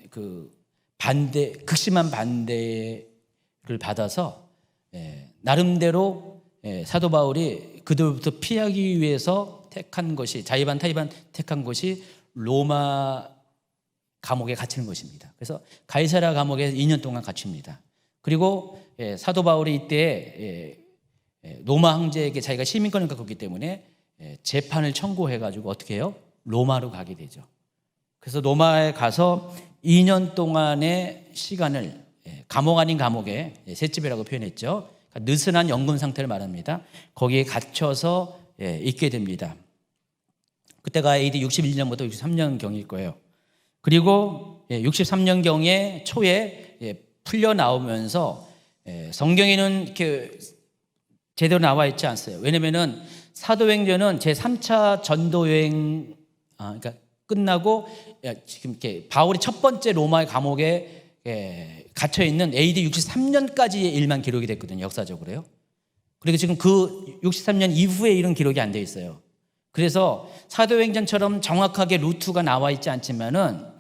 그 반대, 극심한 반대를 받아서 나름대로 사도 바울이 그들부터 피하기 위해서 택한 것이, 자의반 타의반 택한 것이 로마 감옥에 갇히는 것입니다. 그래서 가이사랴 감옥에 2년 동안 갇힙니다. 그리고 사도 바울이 이때 로마 황제에게 자기가 시민권을 갖고 있기 때문에 재판을 청구해가지고 어떻게 해요? 로마로 가게 되죠. 그래서 로마에 가서 2년 동안의 시간을 감옥 아닌 감옥에, 셋집이라고 표현했죠. 그러니까 느슨한 연금 상태를 말합니다. 거기에 갇혀서 있게 됩니다. 그때가 AD 61년부터 63년경일 거예요. 그리고 63년경에 초에 풀려 나오면서 성경에는 이렇게 제대로 나와 있지 않았어요. 왜냐면은 사도행전은 제3차 전도여행 그러니까 끝나고 지금 이렇게 바울이 첫 번째 로마의 감옥에 갇혀 있는 AD 63년까지의 일만 기록이 됐거든요, 역사적으로요. 그리고 지금 그 63년 이후에 이런 기록이 안 돼 있어요. 그래서 사도행전처럼 정확하게 루트가 나와 있지 않지만은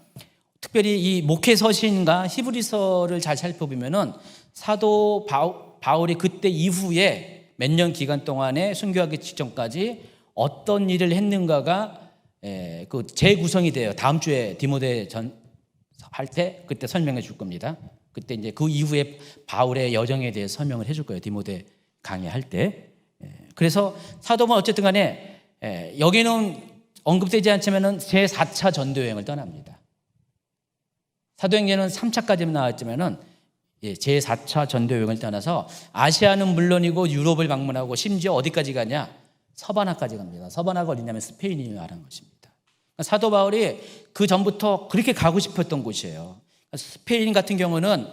특별히 이 목회 서신과 히브리서를 잘 살펴보면은 사도 바울이 그때 이후에 몇 년 기간 동안에 순교하기 직전까지 어떤 일을 했는가가 그 재구성이 돼요. 다음 주에 디모데 전 할 때 그때 설명해 줄 겁니다. 그때 이제 그 이후에 바울의 여정에 대해서 설명을 해줄 거예요. 디모데 강의할 때. 그래서 사도는 어쨌든 간에 여기는 언급되지 않지만은 제4차 전도여행을 떠납니다. 사도행전은 3차까지만 나왔지만은 제4차 전도여행을 떠나서 아시아는 물론이고 유럽을 방문하고 심지어 어디까지 가냐? 서바나까지 갑니다. 서바나가 어디냐면 스페인이 말하는 것입니다. 사도 바울이 그 전부터 그렇게 가고 싶었던 곳이에요. 스페인 같은 경우는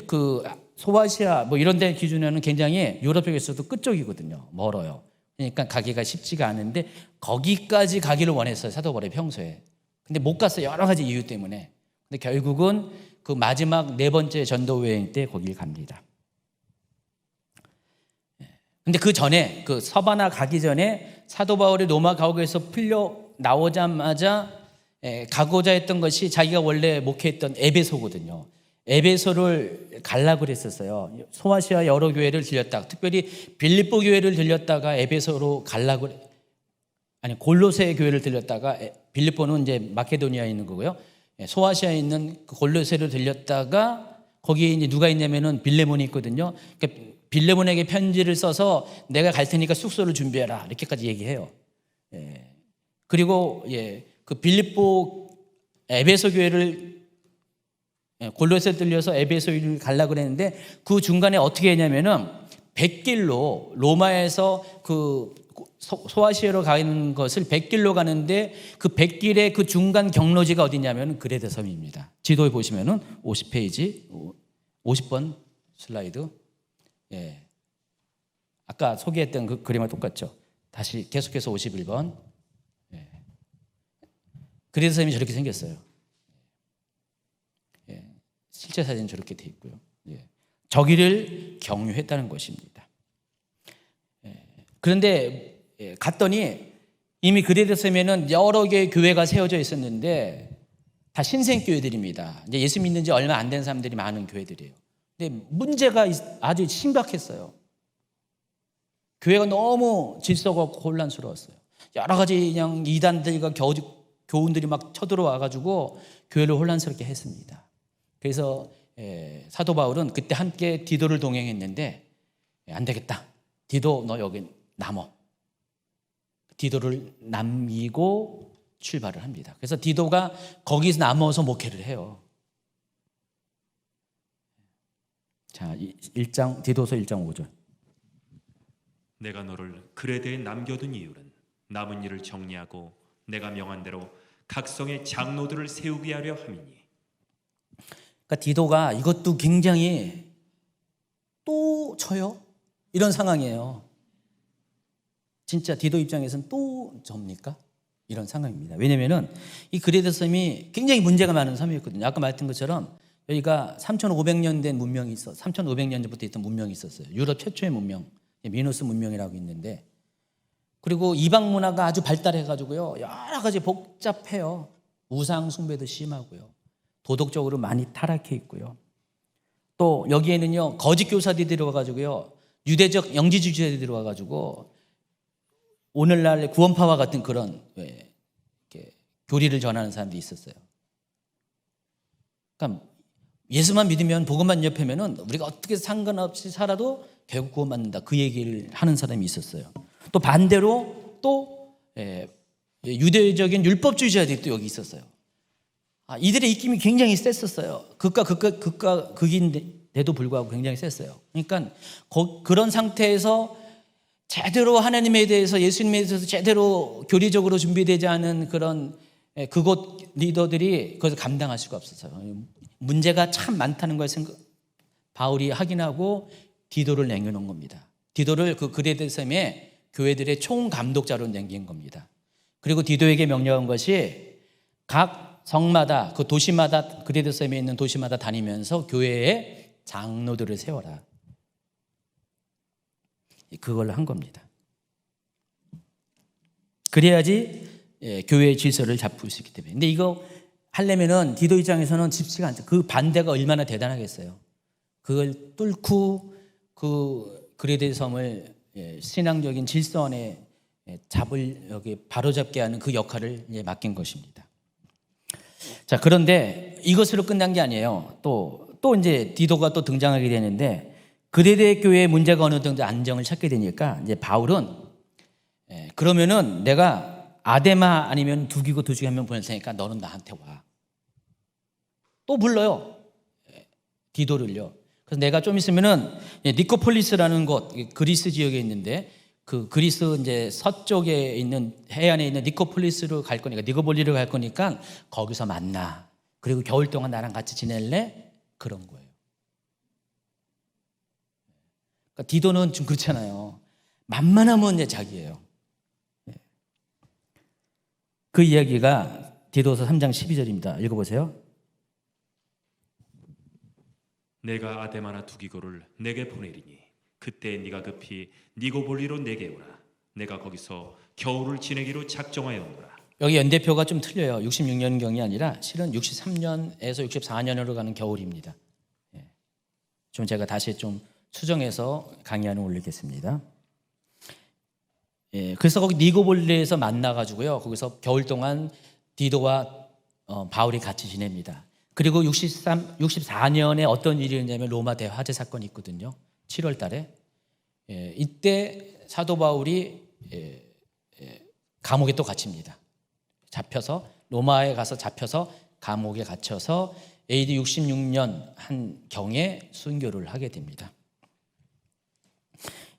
그 소아시아 뭐 이런 데 기준에는 굉장히 유럽 쪽에서도 끝쪽이거든요. 멀어요. 그러니까 가기가 쉽지가 않은데 거기까지 가기를 원했어요. 사도 바울이 평소에. 근데 못 갔어요. 여러 가지 이유 때문에. 근데 결국은 그 마지막 4번째 전도 여행 때 거길 갑니다. 근데 그 전에 그 서바나 가기 전에 사도 바울이 로마 감옥에서 풀려 나오자마자 가고자 했던 것이 자기가 원래 목회했던 에베소거든요. 에베소를 가려고 그랬었어요. 소아시아 여러 교회를 들렸다가 특별히 빌립보 교회를 들렸다가 에베소로 가려고 아니 골로새 교회를 들렸다가 빌립보는 이제 마케도니아에 있는 거고요. 소아시아에 있는 그 골로새를 들렸다가 거기에 이제 누가 있냐면은 빌레몬이 있거든요. 그러니까 빌레몬에게 편지를 써서 내가 갈 테니까 숙소를 준비해라 이렇게까지 얘기해요. 그리고 그 빌립보 에베소 교회를 골로새 들려서 에베소를 가려고 그랬는데 그 중간에 어떻게 했냐면은 백길로 로마에서 그 소아시아로 가는 것을 백길로 가는데 그 백길의 그 중간 경로지가 어디냐면 그레데 섬입니다. 지도에 보시면은 50페이지 50번 슬라이드. 아까 소개했던 그 그림과 똑같죠. 다시 계속해서 51번. 그레데 섬이 저렇게 생겼어요. 실제 사진은 저렇게 돼 있고요. 저기를 경유했다는 것입니다. 그런데 갔더니 이미 그레데 섬에는 여러 개의 교회가 세워져 있었는데 다 신생 교회들입니다. 이제 예수 믿는 지 얼마 안 된 사람들이 많은 교회들이에요. 근데 문제가 아주 심각했어요. 교회가 너무 질서가 없고 혼란스러웠어요. 여러 가지 그냥 이단들과 교훈들이 막 쳐들어와 가지고 교회를 혼란스럽게 했습니다. 그래서 사도 바울은 그때 함께 디도를 동행했는데 안 되겠다. 디도 너 여기 남어. 디도를 남기고 출발을 합니다. 그래서 디도가 거기서 남아서 목회를 해요. 자, 1장 디도서 1장 5절. 내가 너를 그레데에 남겨둔 이유는 남은 일을 정리하고 내가 명한 대로 각성의 장로들을 세우게 하려 함이니. 그러니까 디도가 이것도 굉장히 또 저요? 이런 상황이에요. 진짜 디도 입장에서는 또 접니까? 이런 상황입니다. 왜냐면은 이 그레데 섬이 굉장히 문제가 많은 섬이었거든요. 아까 말했던 것처럼 여기가 3,500년 된 문명이 있어. 3,500년 전부터 있던 문명이 있었어요. 유럽 최초의 문명, 미노스 문명이라고 있는데, 그리고 이방 문화가 아주 발달해가지고요 여러 가지 복잡해요. 우상 숭배도 심하고요, 도덕적으로 많이 타락해 있고요. 또 여기에는요 거짓 교사들이 들어와가지고요 유대적 영지주의자들이 들어와가지고 오늘날 구원파와 같은 그런 교리를 전하는 사람들이 있었어요. 그러니까 예수만 믿으면 복음만 접하면은 우리가 어떻게 상관없이 살아도 결국 구원받는다, 그 얘기를 하는 사람이 있었어요. 또 반대로 또 유대적인 율법주의자들이 또 여기 있었어요. 이들의 입김이 굉장히 셌었어요. 극인데도 불구하고 굉장히 셌어요. 그러니까 그런 상태에서 제대로 하나님에 대해서, 예수님에 대해서 제대로 교리적으로 준비되지 않은 그런 그곳 리더들이 그것을 감당할 수가 없었어요. 문제가 참 많다는 것을 바울이 확인하고 디도를 남겨놓은 겁니다. 디도를 그 그레데 섬에 교회들의 총감독자로 남긴 겁니다. 그리고 디도에게 명령한 것이 각 성마다, 그 도시마다, 그레데 섬에 있는 도시마다 다니면서 교회에 장로들을 세워라. 그걸 한 겁니다. 그래야지 교회의 질서를 잡을 수 있기 때문에. 근데 이거 하려면은 디도 입장에서는 쉽지가 않죠. 그 반대가 얼마나 대단하겠어요. 그걸 뚫고 그 그레데 섬을 신앙적인 질서 안에 여기 바로잡게 하는 그 역할을 맡긴 것입니다. 자, 그런데 이것으로 끝난 게 아니에요. 또 이제 디도가 또 등장하게 되는데, 그레데 교회의 문제가 어느 정도 안정을 찾게 되니까 이제 바울은 그러면은 내가 아데마 아니면 두기고 두중에 한 명 보낼 테니까 너는 나한테 와. 또 불러요. 디도를요. 그래서 내가 좀 있으면은 니코폴리스라는 곳, 그리스 지역에 있는데 그 그리스 이제 서쪽에 있는 해안에 있는 니코폴리스로 갈 거니까 니고볼리로 갈 거니까 거기서 만나. 그리고 겨울 동안 나랑 같이 지낼래? 그런 거예요. 그러니까 디도는 좀 그렇잖아요. 만만하면 이제 자기예요. 그 이야기가 디도서 3장 12절입니다. 읽어보세요. 내가 아데마나 두기고를 내게 보내리니 그때 네가 급히 니고볼리로 내게 오라. 내가 거기서 겨울을 지내기로 작정하였노라. 여기 연대표가 좀 틀려요. 66년경이 아니라 실은 63년에서 64년으로 가는 겨울입니다. 좀 제가 다시 좀 수정해서 강의안을 올리겠습니다. 그래서 거기 니고볼리에서 만나가지고요. 거기서 겨울 동안 디도와 바울이 같이 지냅니다. 그리고 64년에 어떤 일이 있냐면 로마 대화재 사건이 있거든요. 7월 달에. 이때 사도 바울이 감옥에 또 갇힙니다. 잡혀서 로마에 가서 잡혀서 감옥에 갇혀서 AD 66년 한 경에 순교를 하게 됩니다.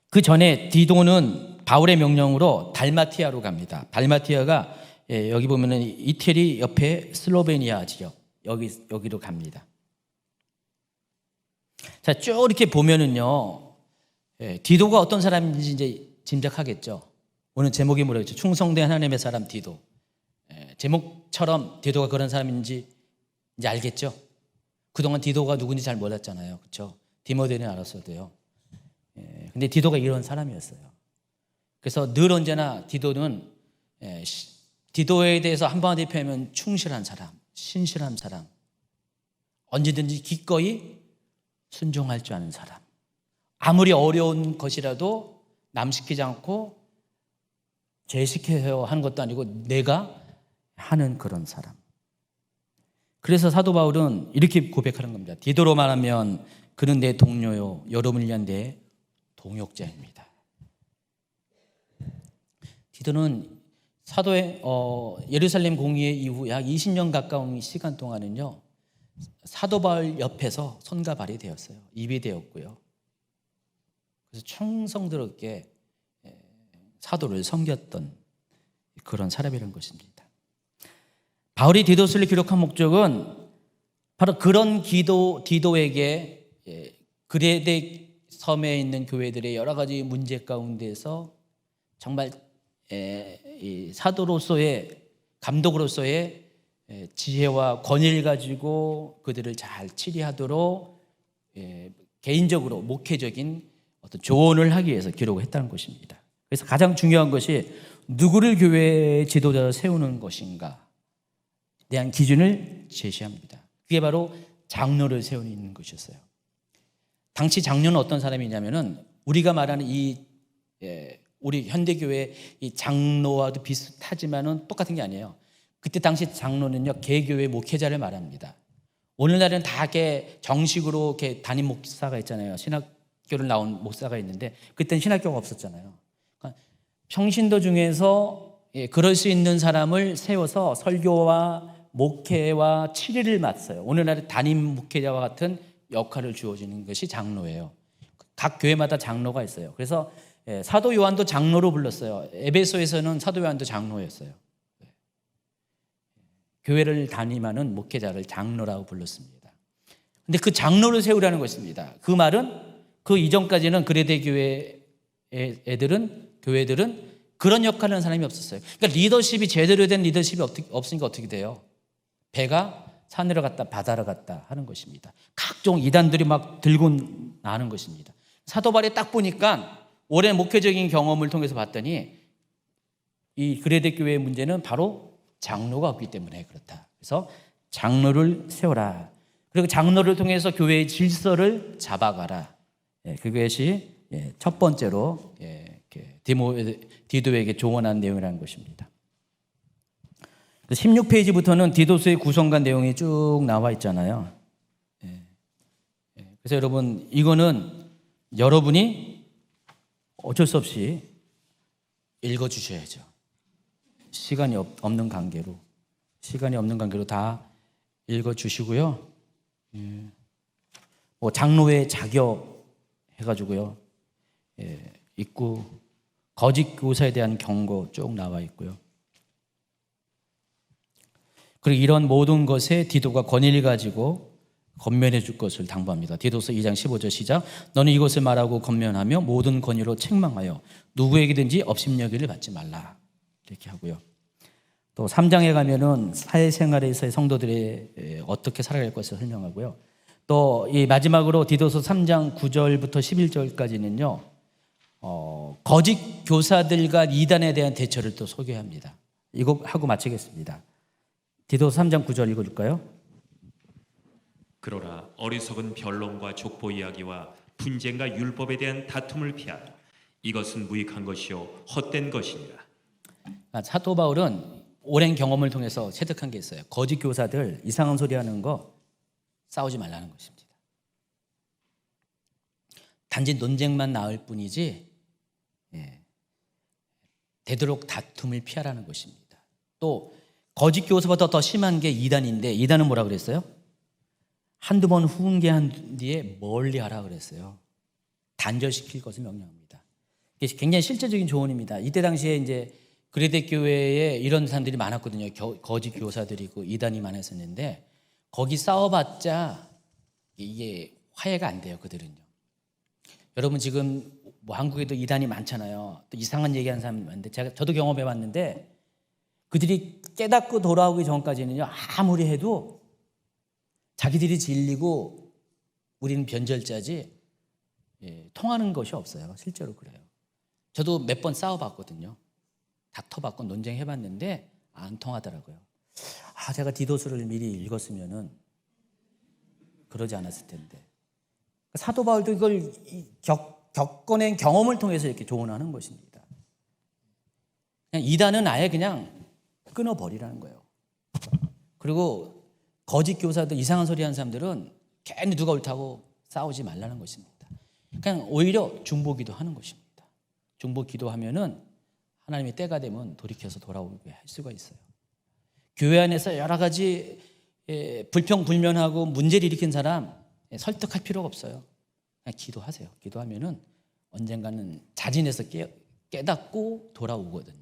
그 전에 디도는 바울의 명령으로 달마티아로 갑니다. 달마티아가 여기 보면은 이태리 옆에 슬로베니아 지역 여기로 갑니다. 자, 쭉 이렇게 보면은요, 디도가 어떤 사람인지 이제 짐작하겠죠. 오늘 제목이 뭐라고 했죠? 충성된 하나님의 사람 디도. 제목처럼 디도가 그런 사람인지 이제 알겠죠. 그동안 디도가 누군지 잘 몰랐잖아요, 그렇죠? 디모데는 알았어도요. 근데 디도가 이런 사람이었어요. 그래서 늘 언제나 디도는 디도에 대해서 한마디 표현하면 충실한 사람, 신실한 사람, 언제든지 기꺼이 순종할 줄 아는 사람, 아무리 어려운 것이라도 남시키지 않고 제시켜야 하는 것도 아니고 내가 하는 그런 사람. 그래서 사도 바울은 이렇게 고백하는 겁니다. 디도로 말하면 그는 내 동료요 여러분을 위한 내 동역자입니다. 디도는 사도의 예루살렘 공의회 이후 약 20년 가까운 시간 동안은요, 사도 바울 옆에서 손과 발이 되었어요. 입이 되었고요. 그래서 충성스럽게 사도를 섬겼던 그런 사람이라는 것입니다. 바울이 디도서를 기록한 목적은 바로 그런 디도에게 그레데 섬에 있는 교회들의 여러 가지 문제 가운데서 정말 이 사도로서의 감독으로서의 지혜와 권위를 가지고 그들을 잘 치리하도록 개인적으로 목회적인 어떤 조언을 하기 위해서 기록을 했다는 것입니다. 그래서 가장 중요한 것이 누구를 교회의 지도자로 세우는 것인가에 대한 기준을 제시합니다. 그게 바로 장로를 세우는 것이었어요. 당시 장로는 어떤 사람이냐면은 우리가 말하는 우리 현대교회 이 장로와도 비슷하지만은 똑같은 게 아니에요. 그때 당시 장로는요, 개교회 목회자를 말합니다. 오늘날은 다 이렇게 정식으로 이렇게 담임 목사가 있잖아요. 신학교를 나온 목사가 있는데 그때는 신학교가 없었잖아요. 그러니까 평신도 중에서 그럴 수 있는 사람을 세워서 설교와 목회와 치리를 맡아요. 오늘날의 담임 목회자와 같은 역할을 주어지는 것이 장로예요. 각 교회마다 장로가 있어요. 그래서 사도 요한도 장로로 불렀어요. 에베소에서는 사도 요한도 장로였어요. 교회를 담임하는 목회자를 장로라고 불렀습니다. 근데 그 장로를 세우라는 것입니다. 그 말은 그 이전까지는 그레데 교회 교회들은 그런 역할을 하는 사람이 없었어요. 그러니까 리더십이 제대로 된 리더십이 없으니까 어떻게 돼요? 배가 산으로 갔다 바다로 갔다 하는 것입니다. 각종 이단들이 막 들고 나는 것입니다. 사도 바울이 딱 보니까 오랜 목회적인 경험을 통해서 봤더니 이 그레데 교회의 문제는 바로 장로가 없기 때문에 그렇다. 그래서 장로를 세워라. 그리고 장로를 통해서 교회의 질서를 잡아가라. 그것이 첫 번째로 디도에게 조언한 내용이라는 것입니다. 16페이지부터는 디도서의 구성과 내용이 쭉 나와 있잖아요. 그래서 여러분, 이거는 여러분이 어쩔 수 없이 읽어주셔야죠. 시간이 없는 관계로 다 읽어주시고요. 뭐 장로회 자격 해가지고요, 있고 거짓 교사에 대한 경고 쭉 나와 있고요. 그리고 이런 모든 것에 디도가 권위를 가지고 권면해 줄 것을 당부합니다. 디도서 2장 15절 시작. 너는 이것을 말하고 권면하며 모든 권위로 책망하여 누구에게든지 업신여기를 받지 말라. 이렇게 하고요. 또 3장에 가면은 사회생활에서의 성도들이 어떻게 살아갈 것을 설명하고요. 또 이 마지막으로 디도서 3장 9절부터 11절까지는요. 거짓 교사들과 이단에 대한 대처를 또 소개합니다. 이거 하고 마치겠습니다. 디도서 3장 9절 읽어줄까요? 그러나 어리석은 변론과 족보 이야기와 분쟁과 율법에 대한 다툼을 피하라. 이것은 무익한 것이요 헛된 것이니라. 사도 바울은 오랜 경험을 통해서 체득한 게 있어요. 거짓 교사들 이상한 소리 하는 거 싸우지 말라는 것입니다. 단지 논쟁만 나을 뿐이지 되도록 다툼을 피하라는 것입니다. 또 거짓 교사보다 더 심한 게 이단인데 이단은 뭐라 그랬어요? 한두 번 훈계한 뒤에 멀리 하라 그랬어요. 단절시킬 것을 명령합니다. 이게 굉장히 실제적인 조언입니다. 이때 당시에 이제 그레데 교회에 이런 사람들이 많았거든요. 거짓 교사들이고 이단이 많았었는데 거기 싸워봤자 이게 화해가 안 돼요. 그들은요. 여러분 지금 뭐 한국에도 이단이 많잖아요. 또 이상한 얘기하는 사람이 많은데 저도 경험해봤는데 그들이 깨닫고 돌아오기 전까지는요. 아무리 해도 자기들이 진리고 우리는 변절자지 통하는 것이 없어요. 실제로 그래요. 저도 몇 번 싸워봤거든요. 다퉈봤고 논쟁해봤는데 안 통하더라고요. 제가 디도서를 미리 읽었으면은 그러지 않았을 텐데. 사도 바울도 이걸 겪어낸 경험을 통해서 이렇게 조언하는 것입니다. 그냥 이단은 아예 그냥 끊어버리라는 거예요. 그리고 거짓 교사들 이상한 소리 하는 사람들은 괜히 누가 옳다고 싸우지 말라는 것입니다. 그냥 오히려 중보기도 하는 것입니다. 중보기도하면은 하나님의 때가 되면 돌이켜서 돌아오게 할 수가 있어요. 교회 안에서 여러 가지 불평불만하고 문제를 일으킨 사람 설득할 필요가 없어요. 그냥 기도하세요. 기도하면은 언젠가는 자진해서 깨닫고 돌아오거든요.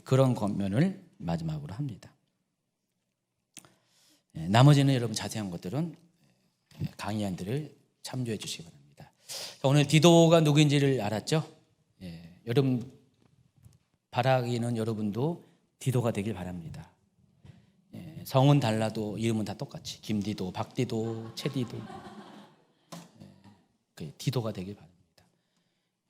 그런 권면을 마지막으로 합니다. 나머지는 여러분 자세한 것들은 강의안들을 참조해 주시기 바랍니다. 오늘 디도가 누구인지를 알았죠? 여러분 바라기는 여러분도 디도가 되길 바랍니다. 성은 달라도 이름은 다 똑같이 김디도, 박디도, 최디도 디도가 되길 바랍니다.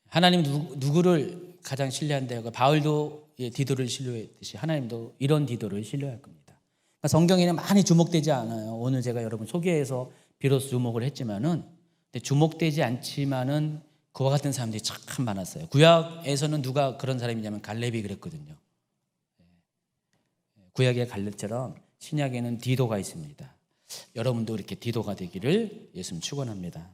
하나님 누구를 가장 신뢰한다고 바울도 디도를 신뢰했듯이 하나님도 이런 디도를 신뢰할 겁니다. 그러니까 성경에는 많이 주목되지 않아요. 오늘 제가 여러분 소개해서 비로소 주목을 했지만은 주목되지 않지만은 그와 같은 사람들이 참 많았어요. 구약에서는 누가 그런 사람이냐면 갈렙이 그랬거든요. 구약의 갈렙처럼 신약에는 디도가 있습니다. 여러분도 이렇게 디도가 되기를 예수님 축원합니다.